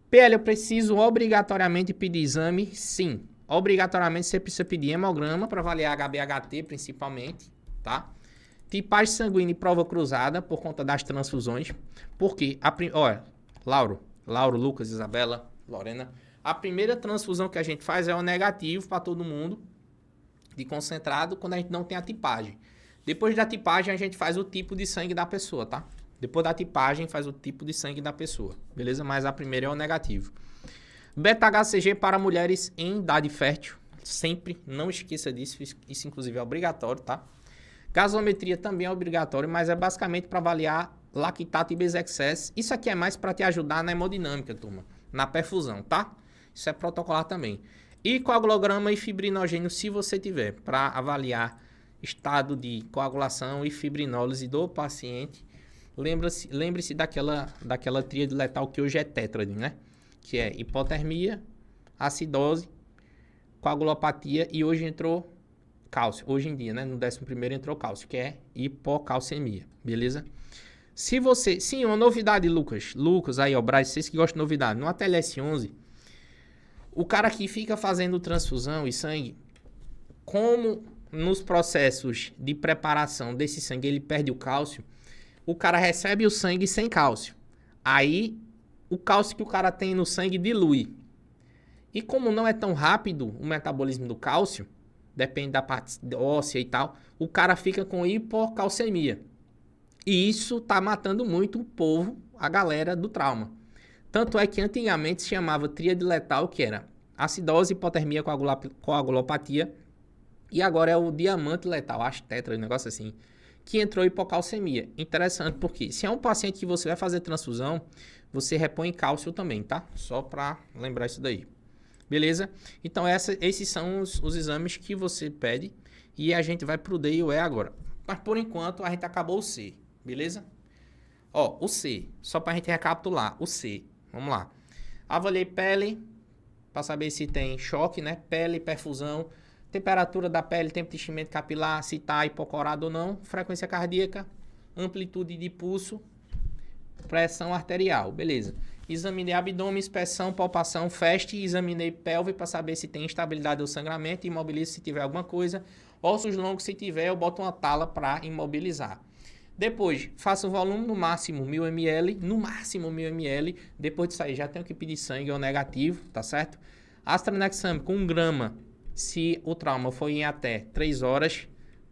PL, eu preciso obrigatoriamente pedir exame? Sim. Obrigatoriamente você precisa pedir hemograma para avaliar HbHT principalmente, tá? Tipagem sanguínea e prova cruzada por conta das transfusões. Porque, olha, Lauro, Lucas, Isabela, Lorena, a primeira transfusão que a gente faz é o negativo para todo mundo, de concentrado, quando a gente não tem a tipagem. Depois da tipagem, a gente faz o tipo de sangue da pessoa, tá? Depois da tipagem, faz o tipo de sangue da pessoa, beleza? Mas a primeira é o negativo. Beta-HCG para mulheres em idade fértil. Sempre, não esqueça disso. Isso, inclusive, é obrigatório, tá? Gasometria também é obrigatório, mas é basicamente para avaliar lactato e Bezeqs. Isso aqui é mais para te ajudar na hemodinâmica, turma, na perfusão, tá? Isso é protocolar também. E coagulograma e fibrinogênio, se você tiver, para avaliar estado de coagulação e fibrinólise do paciente. Lembre-se daquela tríade letal que hoje é tétrade, né? Que é hipotermia, acidose, coagulopatia e hoje entrou cálcio. Hoje em dia, né? No 11º entrou cálcio, que é hipocalcemia, beleza? Se você... Sim, uma novidade, Lucas. Lucas, aí, ó, Braz, vocês que gostam de novidade. No ATLS-11, o cara que fica fazendo transfusão e sangue, como nos processos de preparação desse sangue ele perde o cálcio, o cara recebe o sangue sem cálcio. Aí, o cálcio que o cara tem no sangue dilui. E como não é tão rápido o metabolismo do cálcio, depende da parte óssea e tal, o cara fica com hipocalcemia. E isso tá matando muito o povo, a galera do trauma. Tanto é que antigamente se chamava tríade letal, que era acidose, hipotermia, coagulopatia. E agora é o diamante letal, acho tetra, um negócio assim, que entrou hipocalcemia. Interessante porque se é um paciente que você vai fazer transfusão, você repõe cálcio também, tá? Só para lembrar isso daí. Beleza? Então esses são os exames que você pede e a gente vai pro D e o E agora. Mas por enquanto a gente acabou o C, beleza? Ó, o C, só pra gente recapitular, o C, vamos lá. Avaliei pele, para saber se tem choque, né? Pele, perfusão, temperatura da pele, tempo de enchimento capilar, se tá hipocorado ou não, frequência cardíaca, amplitude de pulso, pressão arterial, beleza. Examinei abdômen, inspeção, palpação, feste, examinei pelve para saber se tem instabilidade ou sangramento, imobilizo se tiver alguma coisa, ossos longos se tiver, eu boto uma tala para imobilizar. Depois, faço o volume no máximo 1000 ml, no máximo 1000 ml, depois disso aí já tenho que pedir sangue ou negativo, tá certo? AstraZeneca com 1 grama, se o trauma foi em até 3 horas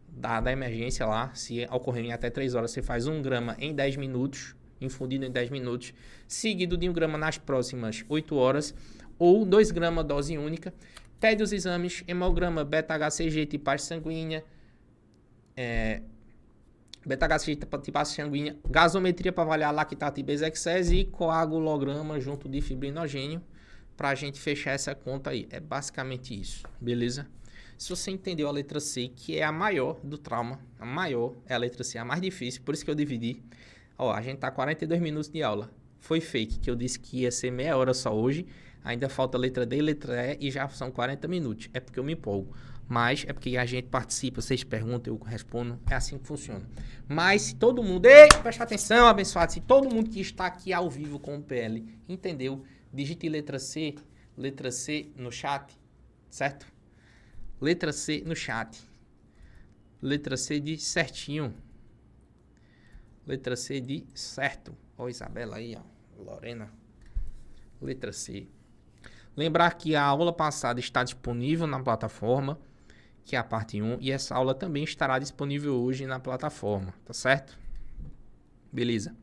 da emergência lá, se ocorreu em até 3 horas, você faz 1 grama em 10 minutos, infundido em 10 minutos, seguido de 1 grama nas próximas 8 horas, ou 2 gramas dose única. Pede os exames, hemograma, beta-HCG, tipagem sanguínea, beta-HCG, tipagem sanguínea, gasometria para avaliar lactato e Bezeqs e coagulograma junto de fibrinogênio, para a gente fechar essa conta aí. É basicamente isso, beleza? Se você entendeu a letra C, que é a maior do trauma, a maior é a letra C, a mais difícil, por isso que eu dividi. Ó, a gente tá 42 minutos de aula. Foi fake, que eu disse que ia ser meia hora só hoje. Ainda falta letra D e letra E e já são 40 minutos. É porque eu me empolgo. Mas é porque a gente participa, vocês perguntam, eu respondo. É assim que funciona. Mas se todo mundo... Ei, presta atenção, abençoado. Se todo mundo que está aqui ao vivo com o PL entendeu, digite letra C no chat, certo? Letra C no chat. Letra C de certinho. Letra C de certo. Ó, Isabela aí, ó. Lorena. Letra C. Lembrar que a aula passada está disponível na plataforma, que é a parte 1. E essa aula também estará disponível hoje na plataforma, tá certo? Beleza.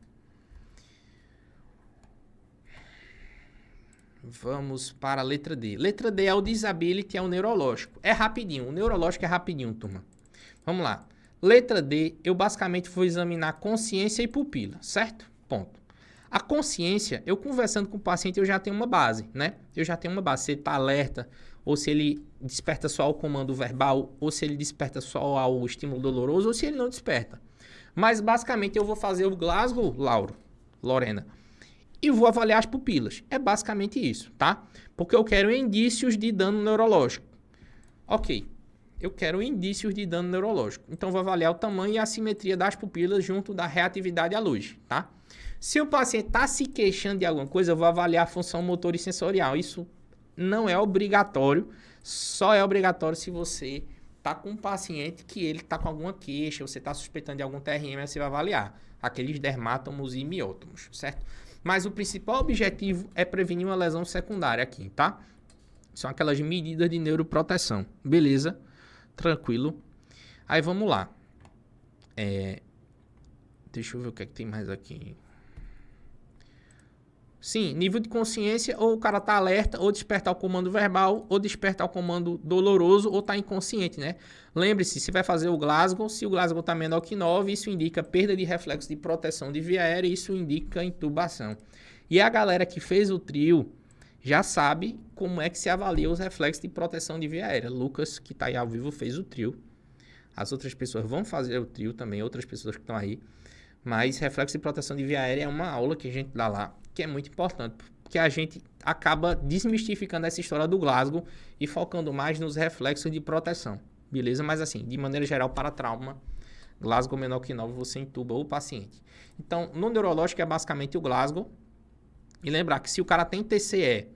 Vamos para a letra D. Letra D é o disability, é o neurológico. É rapidinho. O neurológico é rapidinho, turma. Vamos lá. Letra D, eu basicamente vou examinar consciência e pupila, certo? Ponto. A consciência, eu conversando com o paciente, eu já tenho uma base, né? Eu já tenho uma base, se ele está alerta, ou se ele desperta só ao comando verbal, ou se ele desperta só ao estímulo doloroso, ou se ele não desperta. Mas basicamente eu vou fazer o Glasgow, Lorena, e vou avaliar as pupilas. É basicamente isso, tá? Porque eu quero indícios de dano neurológico. Ok. Eu quero indícios de dano neurológico. Então, vou avaliar o tamanho e a assimetria das pupilas junto da reatividade à luz, tá? Se o paciente está se queixando de alguma coisa, eu vou avaliar a função motor e sensorial. Isso não é obrigatório, só é obrigatório se você está com um paciente que ele está com alguma queixa, você está suspeitando de algum TRM, você vai avaliar aqueles dermátomos e miótomos, certo? Mas o principal objetivo é prevenir uma lesão secundária aqui, tá? São aquelas medidas de neuroproteção, beleza? Tranquilo. Aí vamos lá. Deixa eu ver o que é que tem mais aqui. Sim, nível de consciência, ou o cara tá alerta, ou despertar o comando verbal, ou despertar o comando doloroso, ou tá inconsciente, né? Lembre-se, se vai fazer o Glasgow, se o Glasgow tá menor que 9, isso indica perda de reflexo de proteção de via aérea, isso indica intubação. E a galera que fez o trio já sabe como é que se avalia os reflexos de proteção de via aérea. Lucas, que tá aí ao vivo, fez o trio. As outras pessoas vão fazer o trio também, outras pessoas que estão aí. Mas reflexo de proteção de via aérea é uma aula que a gente dá lá, que é muito importante, porque a gente acaba desmistificando essa história do Glasgow e focando mais nos reflexos de proteção, beleza? Mas assim, de maneira geral, para trauma, Glasgow menor que 9, você intuba o paciente. Então, no neurológico é basicamente o Glasgow. E lembrar que se o cara tem TCE,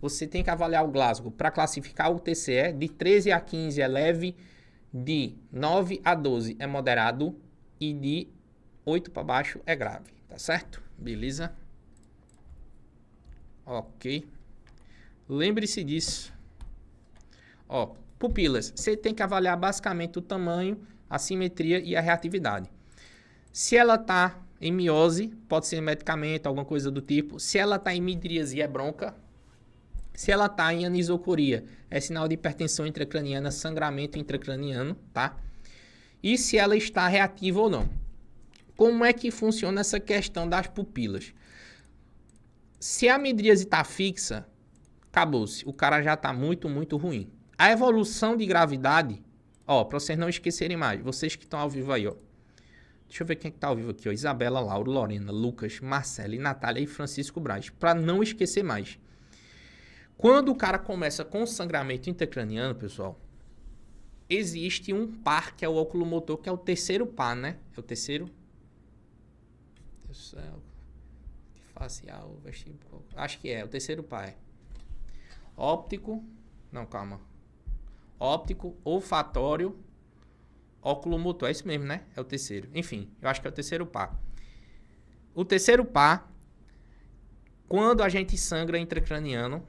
você tem que avaliar o Glasgow para classificar o TCE. De 13 a 15 é leve, de 9 a 12 é moderado e de 8 para baixo é grave, tá certo? Beleza? Ok. Lembre-se disso. Ó, pupilas. Você tem que avaliar basicamente o tamanho, a simetria e a reatividade. Se ela tá em miose, pode ser medicamento, alguma coisa do tipo. Se ela tá em midríase, é bronca. Se ela tá em anisocoria, é sinal de hipertensão intracraniana, sangramento intracraniano, tá? E se ela está reativa ou não. Como é que funciona essa questão das pupilas? Se a midríase está fixa, acabou-se. O cara já está muito, muito ruim. A evolução de gravidade, ó, para vocês não esquecerem mais, vocês que estão ao vivo aí, ó. Deixa eu ver quem é que tá ao vivo aqui, ó. Isabela, Laura, Lorena, Lucas, Marcela, Natália e Francisco Braz. Para não esquecer mais. Quando o cara começa com sangramento intracraniano, pessoal, existe um par que é o oculomotor, que é o terceiro par, né? É o terceiro... facial, vestíbulo, acho que é o terceiro par. Óptico, não, calma. Óptico, olfatório, oculomotor, é isso mesmo, né? É o terceiro. Enfim, eu acho que é o terceiro par. O terceiro par, quando a gente sangra intracraniano,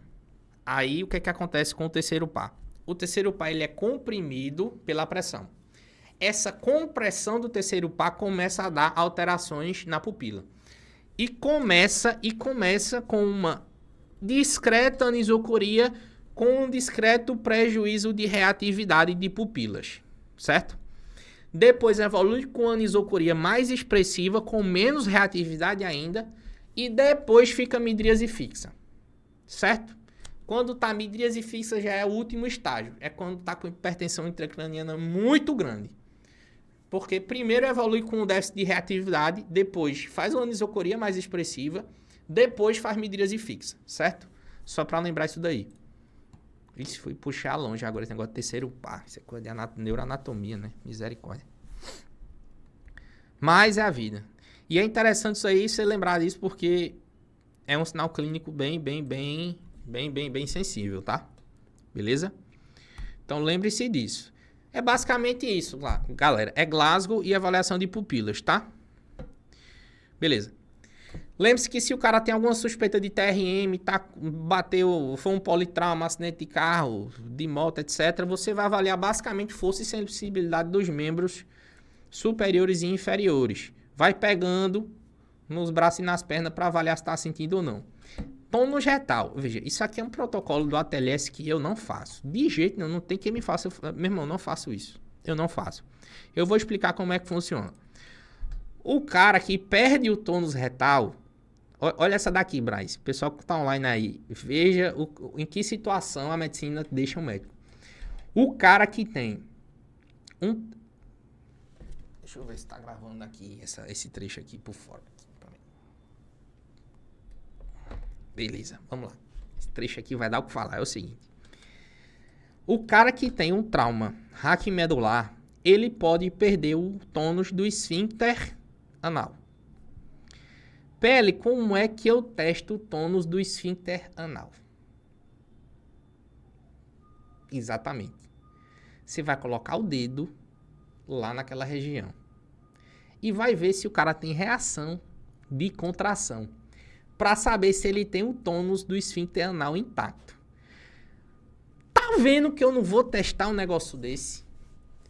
aí o que é que acontece com o terceiro par? O terceiro par, ele é comprimido pela pressão. Essa compressão do terceiro par começa a dar alterações na pupila. E começa com uma discreta anisocoria, com um discreto prejuízo de reatividade de pupilas, certo? Depois evolui com anisocoria mais expressiva, com menos reatividade ainda, e depois fica midríase fixa, certo? Quando tá midríase fixa já é o último estágio, é quando tá com hipertensão intracraniana muito grande. Porque primeiro evolui com um déficit de reatividade, depois faz uma anisocoria mais expressiva, depois faz midríase fixa, certo? Só para lembrar isso daí. Isso foi puxar longe agora esse negócio de terceiro par. Isso é coisa de neuroanatomia, né? Misericórdia. Mas é a vida. E é interessante isso aí, você lembrar disso, porque é um sinal clínico bem sensível, tá? Beleza? Então lembre-se disso. É basicamente isso, lá, galera. É Glasgow e avaliação de pupilas, tá? Beleza. Lembre-se que se o cara tem alguma suspeita de TRM, foi um politrauma, acidente de carro, de moto, etc., você vai avaliar basicamente força e sensibilidade dos membros superiores e inferiores. Vai pegando nos braços e nas pernas para avaliar se está sentindo ou não. Tônus retal. Veja, isso aqui é um protocolo do ATLS que eu não faço. De jeito nenhum, não tem quem me faça. Meu irmão, não faço isso. Eu não faço. Eu vou explicar como é que funciona. O cara que perde o tônus retal... Olha essa daqui, Braz. Pessoal que tá online aí. Veja em que situação a medicina deixa o médico. O cara que tem um... Deixa eu ver se tá gravando aqui esse trecho aqui por fora. Beleza, vamos lá. Esse trecho aqui vai dar o que falar. É o seguinte. O cara que tem um trauma raquimedular, ele pode perder o tônus do esfíncter anal. Pele, como é que eu testo o tônus do esfíncter anal? Exatamente. Você vai colocar o dedo lá naquela região. E vai ver se o cara tem reação de contração. Para saber se ele tem o tônus do esfíncter anal intacto. Tá vendo que eu não vou testar um negócio desse?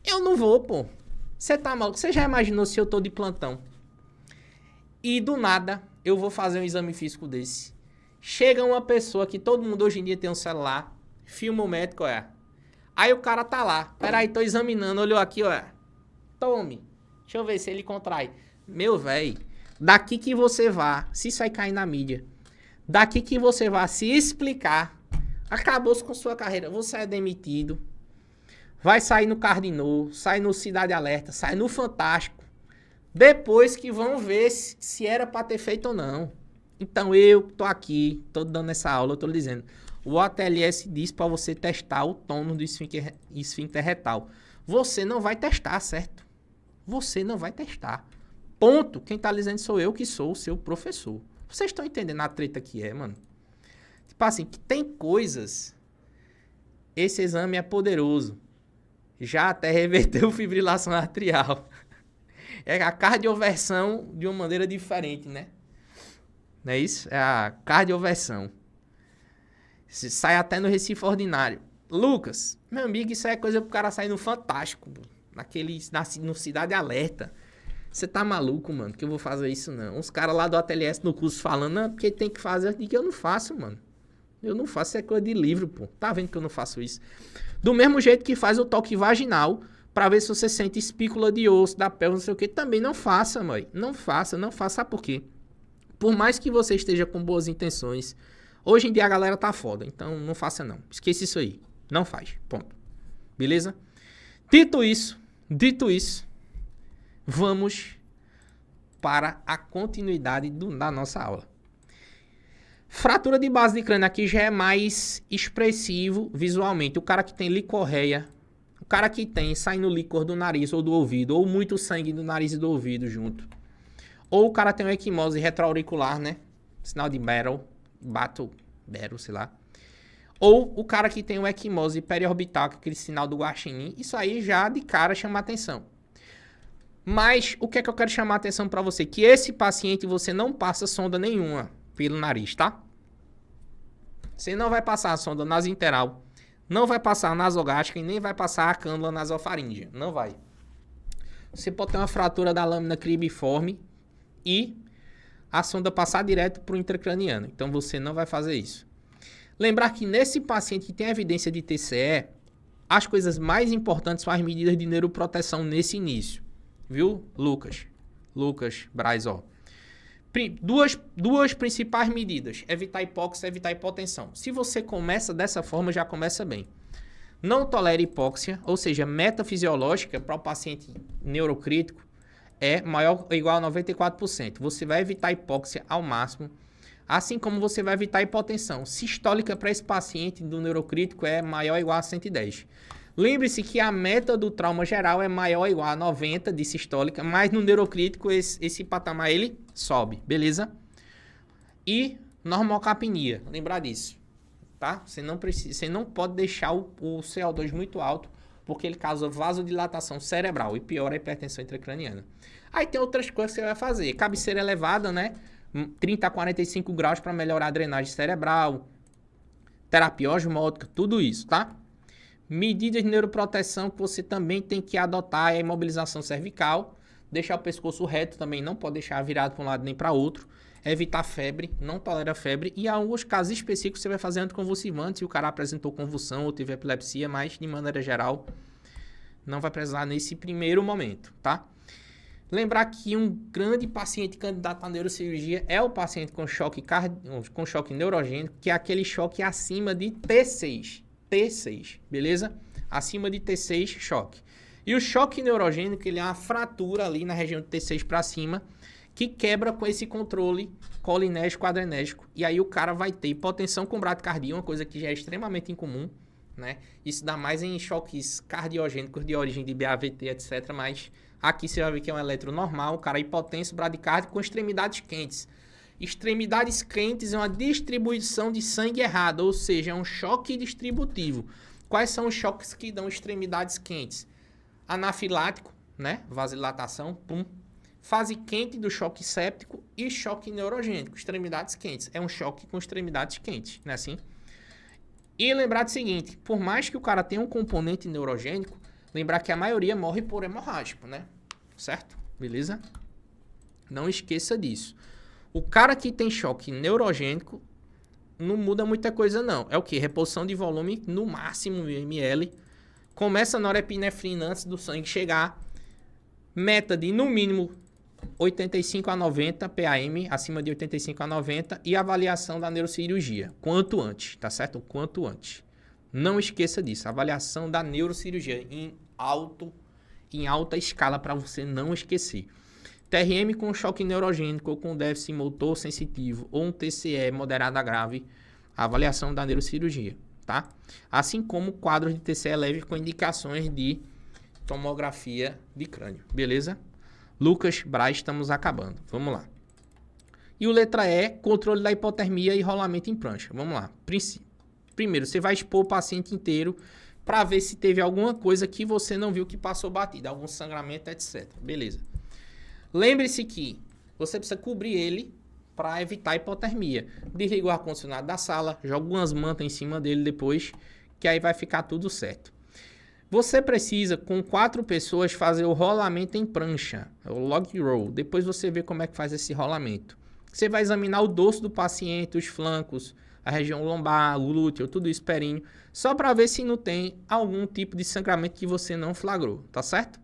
Eu não vou, pô. Você tá maluco? Você já imaginou se eu tô de plantão? E do nada, eu vou fazer um exame físico desse. Chega uma pessoa que todo mundo hoje em dia tem um celular, filma o médico, Aí o cara tá lá. Peraí, tô examinando, olhou aqui, Tome. Deixa eu ver se ele contrai. Meu velho, daqui que você vá, se isso aí cair na mídia, daqui que você vá se explicar, acabou-se com sua carreira. Você é demitido. Vai sair no Cardinô, sai no Cidade Alerta, sai no Fantástico. Depois que vão ver se era pra ter feito ou não. Então eu tô aqui, tô dando essa aula, eu tô lhe dizendo. O ATLS diz pra você testar o tônus do esfíncter retal. Você não vai testar, certo? Você não vai testar. Ponto. Quem tá lhe dizendo sou eu, que sou o seu professor. Vocês estão entendendo a treta que é, mano? Tipo assim, que tem coisas... Esse exame é poderoso. Já até reverteu fibrilação arterial. É a cardioversão de uma maneira diferente, né? Não é isso? É a cardioversão. Sai até no Recife Ordinário. Lucas, meu amigo, isso é coisa pro cara sair no Fantástico, no Cidade Alerta. Você tá maluco, mano, que eu vou fazer isso não. Os caras lá do ATLS no curso falando, não, porque tem que fazer. Eu digo, eu não faço, mano. Eu não faço, isso é coisa de livro, pô. Tá vendo que eu não faço isso? Do mesmo jeito que faz o toque vaginal, pra ver se você sente espícula de osso, da pelve, não sei o que, também não faça, mãe. Não faça. Sabe por quê? Por mais que você esteja com boas intenções, hoje em dia a galera tá foda, então não faça não. Esqueça isso aí. Não faz. Ponto. Beleza? Dito isso, vamos para a continuidade da nossa aula. Fratura de base de crânio aqui já é mais expressivo visualmente. O cara que tem licorreia, o cara que tem saindo líquor do nariz ou do ouvido, ou muito sangue do nariz e do ouvido junto. Ou o cara tem uma equimose retroauricular, né? Sinal de battle, sei lá. Ou o cara que tem uma equimose periorbital, aquele sinal do guaxinim. Isso aí já de cara chama atenção. Mas o que é que eu quero chamar a atenção para você? Que esse paciente você não passa sonda nenhuma pelo nariz, tá? Você não vai passar a sonda nasointeral, não vai passar a nasogástrica e nem vai passar a cânula nasofaríngea. Não vai. Você pode ter uma fratura da lâmina cribiforme e a sonda passar direto para o intracraniano. Então você não vai fazer isso. Lembrar que nesse paciente que tem evidência de TCE, as coisas mais importantes são as medidas de neuroproteção nesse início. Viu, Lucas? Lucas Braz, ó. Duas principais medidas. Evitar hipóxia, evitar hipotensão. Se você começa dessa forma, já começa bem. Não tolere hipóxia, ou seja, meta fisiológica para o paciente neurocrítico é maior ou igual a 94%. Você vai evitar hipóxia ao máximo, assim como você vai evitar hipotensão. Sistólica para esse paciente do neurocrítico é maior ou igual a 110. Lembre-se que a meta do trauma geral é maior ou igual a 90 de sistólica, mas no neurocrítico esse patamar ele sobe, beleza? E normocapnia, lembrar disso, tá? Você não pode deixar o CO2 muito alto, porque ele causa vasodilatação cerebral e piora a hipertensão intracraniana. Aí tem outras coisas que você vai fazer. Cabeceira elevada, né? 30 a 45 graus para melhorar a drenagem cerebral, terapia osmótica, tudo isso, tá? Medidas de neuroproteção que você também tem que adotar é a imobilização cervical, deixar o pescoço reto também, não pode deixar virado para um lado nem para outro, evitar febre, não tolera febre, e em alguns casos específicos você vai fazer anticonvulsivante se o cara apresentou convulsão ou teve epilepsia, mas de maneira geral não vai precisar nesse primeiro momento, tá? Lembrar que um grande paciente candidato à neurocirurgia é o paciente com choque neurogênico, que é aquele choque acima de T6. T6, beleza? Acima de T6, choque. E o choque neurogênico, ele é uma fratura ali na região de T6 para cima, que quebra com esse controle colinérgico adrenérgico. E aí o cara vai ter hipotensão com bradicardia, uma coisa que já é extremamente incomum, né? Isso dá mais em choques cardiogênicos de origem de BAVT, etc. Mas aqui você vai ver que é um eletro normal, o cara hipotenso, bradicárdico com extremidades quentes. Extremidades quentes é uma distribuição de sangue errada, ou seja, é um choque distributivo. Quais são os choques que dão extremidades quentes? Anafilático, né? Vasodilatação, pum. Fase quente do choque séptico e choque neurogênico, extremidades quentes. É um choque com extremidades quentes, não é assim? E lembrar do seguinte, por mais que o cara tenha um componente neurogênico, lembrar que a maioria morre por hemorrágico, né? Certo? Beleza? Não esqueça disso. O cara que tem choque neurogênico, não muda muita coisa não. É o que? Reposição de volume no máximo ml. Começa a norepinefrina antes do sangue chegar. Meta de no mínimo 85 a 90 PAM, acima de 85 a 90, e avaliação da neurocirurgia, quanto antes, tá certo? Quanto antes. Não esqueça disso, avaliação da neurocirurgia em alta escala para você não esquecer. TRM com choque neurogênico ou com déficit motor sensitivo ou um TCE moderado a grave, avaliação da neurocirurgia, tá? Assim como quadros de TCE leve com indicações de tomografia de crânio, beleza? Lucas, Braz, estamos acabando. Vamos lá. E o letra E, controle da hipotermia e rolamento em prancha. Vamos lá. Primeiro, você vai expor o paciente inteiro para ver se teve alguma coisa que você não viu que passou batida, algum sangramento, etc. Beleza. Lembre-se que você precisa cobrir ele para evitar hipotermia. Desliga o ar-condicionado da sala, joga umas mantas em cima dele depois, que aí vai ficar tudo certo. Você precisa, com 4 pessoas, fazer o rolamento em prancha, o log roll. Depois você vê como é que faz esse rolamento. Você vai examinar o dorso do paciente, os flancos, a região lombar, o glúteo, tudo isso, períneo, só para ver se não tem algum tipo de sangramento que você não flagrou, tá certo?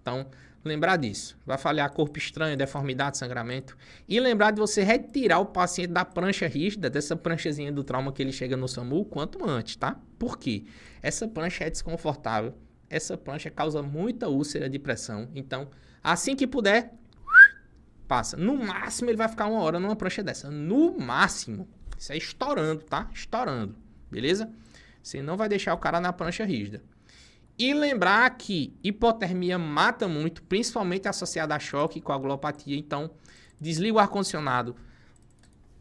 Então, lembrar disso. Vai falhar corpo estranho, deformidade, sangramento. E lembrar de você retirar o paciente da prancha rígida, dessa pranchazinha do trauma que ele chega no SAMU, quanto antes, tá? Por quê? Essa prancha é desconfortável. Essa prancha causa muita úlcera de pressão. Então, assim que puder, passa. No máximo, ele vai ficar 1 hora numa prancha dessa. No máximo. Isso é estourando, tá? Estourando. Beleza? Você não vai deixar o cara na prancha rígida. E lembrar que hipotermia mata muito, principalmente associada a choque e coagulopatia. Então, desliga o ar-condicionado.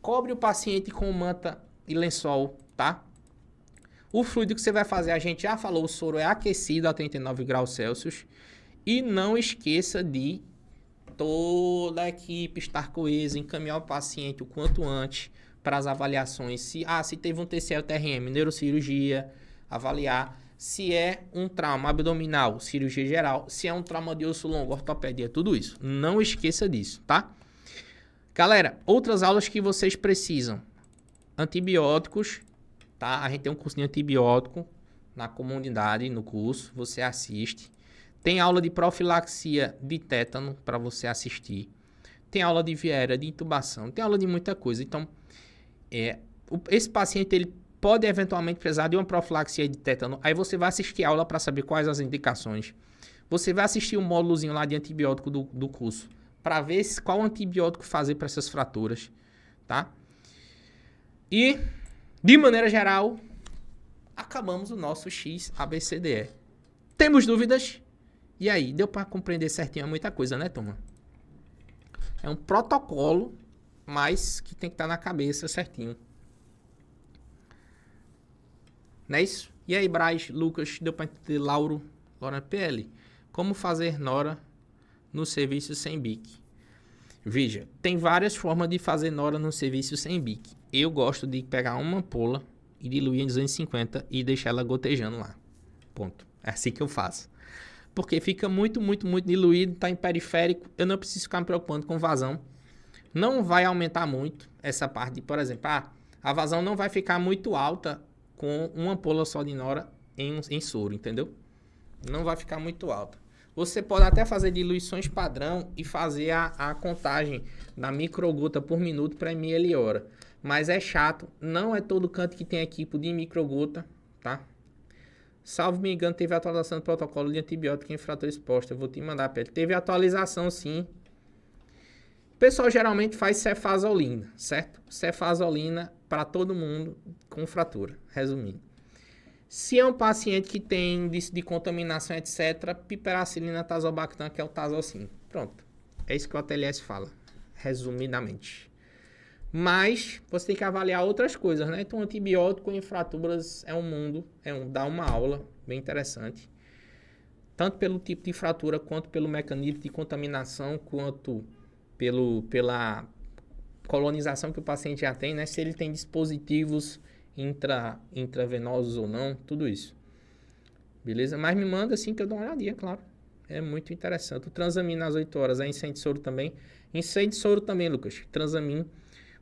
Cobre o paciente com manta e lençol, tá? O fluido que você vai fazer, a gente já falou, o soro é aquecido a 39 graus Celsius. E não esqueça de toda a equipe estar coesa, encaminhar o paciente o quanto antes para as avaliações. Se teve um TCE ou TRM, neurocirurgia, avaliar. Se é um trauma abdominal, cirurgia geral. Se é um trauma de osso longo, ortopedia, tudo isso. Não esqueça disso, tá? Galera, outras aulas que vocês precisam. Antibióticos, tá? A gente tem um curso de antibiótico na comunidade, no curso. Você assiste. Tem aula de profilaxia de tétano para você assistir. Tem aula de viéria, de intubação. Tem aula de muita coisa. Então, esse paciente, ele pode eventualmente precisar de uma profilaxia de tétano. Aí você vai assistir a aula para saber quais as indicações. Você vai assistir o módulozinho lá de antibiótico do curso para ver qual antibiótico fazer para essas fraturas, tá? E, de maneira geral, acabamos o nosso XABCDE. Temos dúvidas? E aí, deu para compreender certinho muita coisa, né, turma? É um protocolo, mas que tem que estar na cabeça certinho. Não é isso? E aí, Braz, Lucas, deu para entender? Laura PL. Como fazer nora no serviço sem BIC? Veja, tem várias formas de fazer nora no serviço sem BIC. Eu gosto de pegar uma ampola e diluir em 250 e deixar ela gotejando lá. Ponto. É assim que eu faço. Porque fica muito diluído, tá em periférico. Eu não preciso ficar me preocupando com vazão. Não vai aumentar muito essa parte de, por exemplo, a vazão não vai ficar muito alta com uma ampola só de nora em soro, entendeu? Não vai ficar muito alta. Você pode até fazer diluições padrão e fazer a contagem da microgota por minuto para ml hora. Mas é chato, não é todo canto que tem equipe de microgota, tá? Salvo me engano, teve atualização do protocolo de antibiótico em fratura exposta. Eu vou te mandar, Pedro. Teve atualização, sim. O pessoal geralmente faz cefazolina, certo? Cefazolina para todo mundo com fratura, resumindo. Se é um paciente que tem índice de contaminação, etc., piperacilina, tazobactam, que é o tazocin. Pronto. É isso que o ATLS fala, resumidamente. Mas você tem que avaliar outras coisas, né? Então, antibiótico em fraturas é um mundo, dá uma aula bem interessante. Tanto pelo tipo de fratura, quanto pelo mecanismo de contaminação, quanto pela colonização que o paciente já tem, né? Se ele tem dispositivos intravenosos ou não, tudo isso. Beleza? Mas me manda assim que eu dou uma olhadinha, claro. É muito interessante. O transamin às 8 horas, é incêndio de soro também. Incêndio de soro também, Lucas. Transamin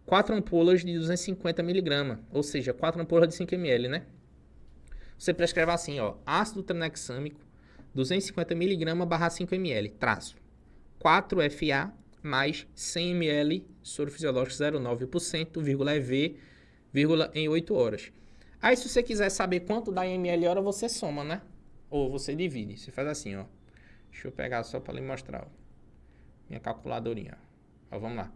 4 ampolas de 250 miligramas, ou seja, 4 ampolas de 5 ml, né? Você prescreve assim, ó, ácido tranexâmico, 250 miligramas barra 5 ml, traço, 4FA mais 100 ml soro fisiológico 0,9%, vírgula EV, vírgula em 8 horas. Aí, se você quiser saber quanto dá em ml hora, você soma, né? Ou você divide. Você faz assim, ó. Deixa eu pegar só para lhe mostrar, ó. Minha calculadorinha. Ó, vamos lá.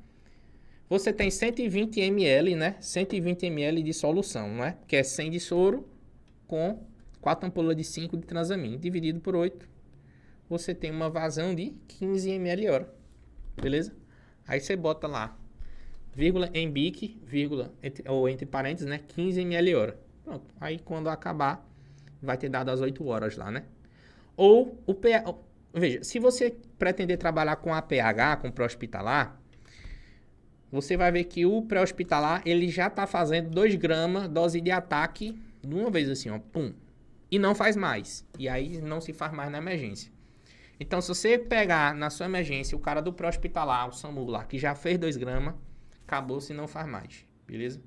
Você tem 120 ml, né? 120 ml de solução, não é? Que é 100 de soro com 4 ampolas de 5 de transamin. Dividido por 8, você tem uma vazão de 15 ml hora. Beleza? Aí você bota lá, vírgula em bic, vírgula, ou entre parênteses, né? 15 ml hora. Pronto. Aí quando acabar, vai ter dado as 8 horas lá, né? Ou o pH... Veja, se você pretender trabalhar com APH, com pré-hospitalar, você vai ver que o pré-hospitalar, ele já está fazendo 2 gramas dose de ataque de uma vez assim, ó, pum. E não faz mais. E aí não se faz mais na emergência. Então, se você pegar na sua emergência o cara do pré-hospitalar, o SAMU lá, que já fez 2 gramas, acabou se não faz mais, beleza?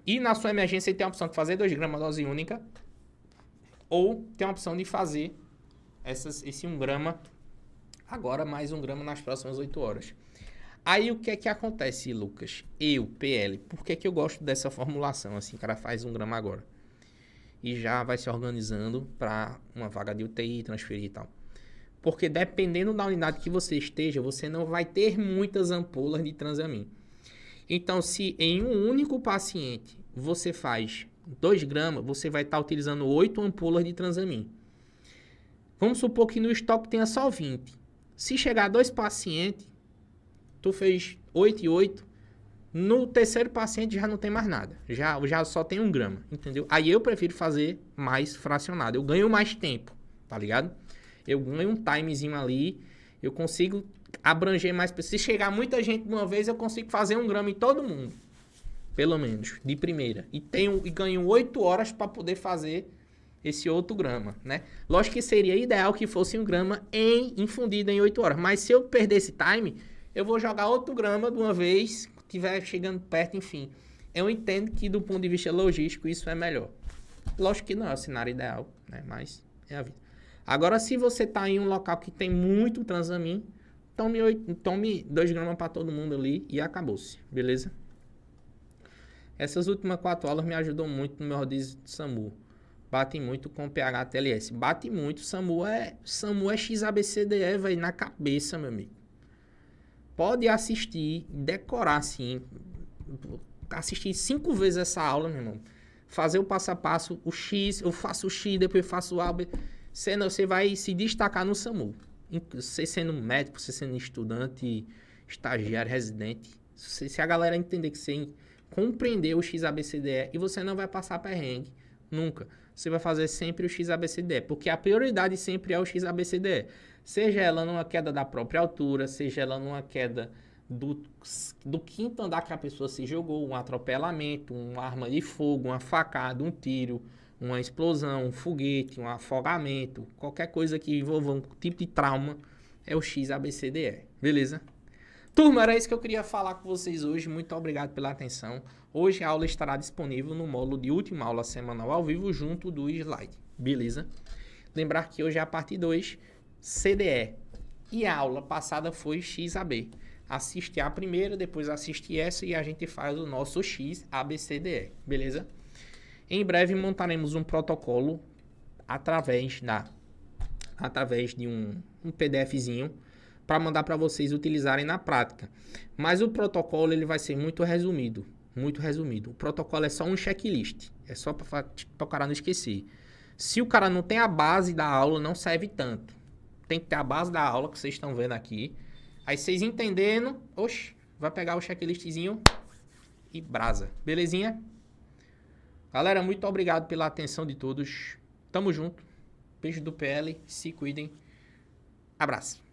E na sua emergência ele tem a opção de fazer 2 gramas dose única, ou tem a opção de fazer esse 1 grama agora, mais 1 grama nas próximas 8 horas. Aí o que é que acontece, Lucas? PL, por que que eu gosto dessa formulação? Assim, o cara faz 1 grama agora e já vai se organizando para uma vaga de UTI, transferir e tal. Porque dependendo da unidade que você esteja, você não vai ter muitas ampolas de transamin. Então, se em um único paciente você faz 2 gramas, você vai estar utilizando 8 ampolas de transamin. Vamos supor que no estoque tenha só 20. Se chegar a 2 pacientes, tu fez 8 e 8, no terceiro paciente já não tem mais nada. Já só tem 1 grama, entendeu? Aí eu prefiro fazer mais fracionado. Eu ganho mais tempo, tá ligado? Eu ganho um timezinho ali, eu consigo abranger mais pessoas. Se chegar muita gente de uma vez, eu consigo fazer 1 grama em todo mundo. Pelo menos, de primeira. E ganho 8 horas para poder fazer esse outro grama, né? Lógico que seria ideal que fosse 1 grama infundido em 8 horas. Mas se eu perder esse time, eu vou jogar outro grama de uma vez, estiver chegando perto, enfim. Eu entendo que do ponto de vista logístico isso é melhor. Lógico que não é o cenário ideal, né? Mas é a vida. Agora, se você está em um local que tem muito transamin, tome 2 gramas para todo mundo ali e acabou-se, beleza? Essas últimas 4 aulas me ajudou muito no meu rodízio de SAMU. Bate muito com pH TLS. Bate muito, SAMU é XABCDE, velho, na cabeça, meu amigo. Pode assistir, decorar assim, assistir 5 vezes essa aula, meu irmão. Fazer o passo a passo, o X, eu faço o X, depois faço o A, você vai se destacar no SAMU. Você sendo médico, você sendo estudante, estagiário, residente. Se a galera entender que você compreendeu o XABCDE e você não vai passar perrengue, nunca. Você vai fazer sempre o XABCDE, porque a prioridade sempre é o XABCDE. Seja ela numa queda da própria altura, seja ela numa queda do 5º andar que a pessoa se jogou, um atropelamento, uma arma de fogo, uma facada, um tiro, uma explosão, um foguete, um afogamento, qualquer coisa que envolva um tipo de trauma, é o XABCDE, beleza? Turma, era isso que eu queria falar com vocês hoje. Muito obrigado pela atenção. Hoje a aula estará disponível no módulo de última aula semanal ao vivo junto do slide, beleza? Lembrar que hoje é a parte 2, CDE. E a aula passada foi XAB. Assiste a primeira, depois assiste essa e a gente faz o nosso XABCDE, beleza? Em breve montaremos um protocolo através de um PDFzinho para mandar para vocês utilizarem na prática. Mas o protocolo ele vai ser muito resumido, muito resumido. O protocolo é só um checklist, é só para o cara não esquecer. Se o cara não tem a base da aula, não serve tanto. Tem que ter a base da aula que vocês estão vendo aqui. Aí vocês entendendo, vai pegar o checklistzinho e brasa. Belezinha? Galera, muito obrigado pela atenção de todos. Tamo junto. Beijo do PL. Se cuidem. Abraço.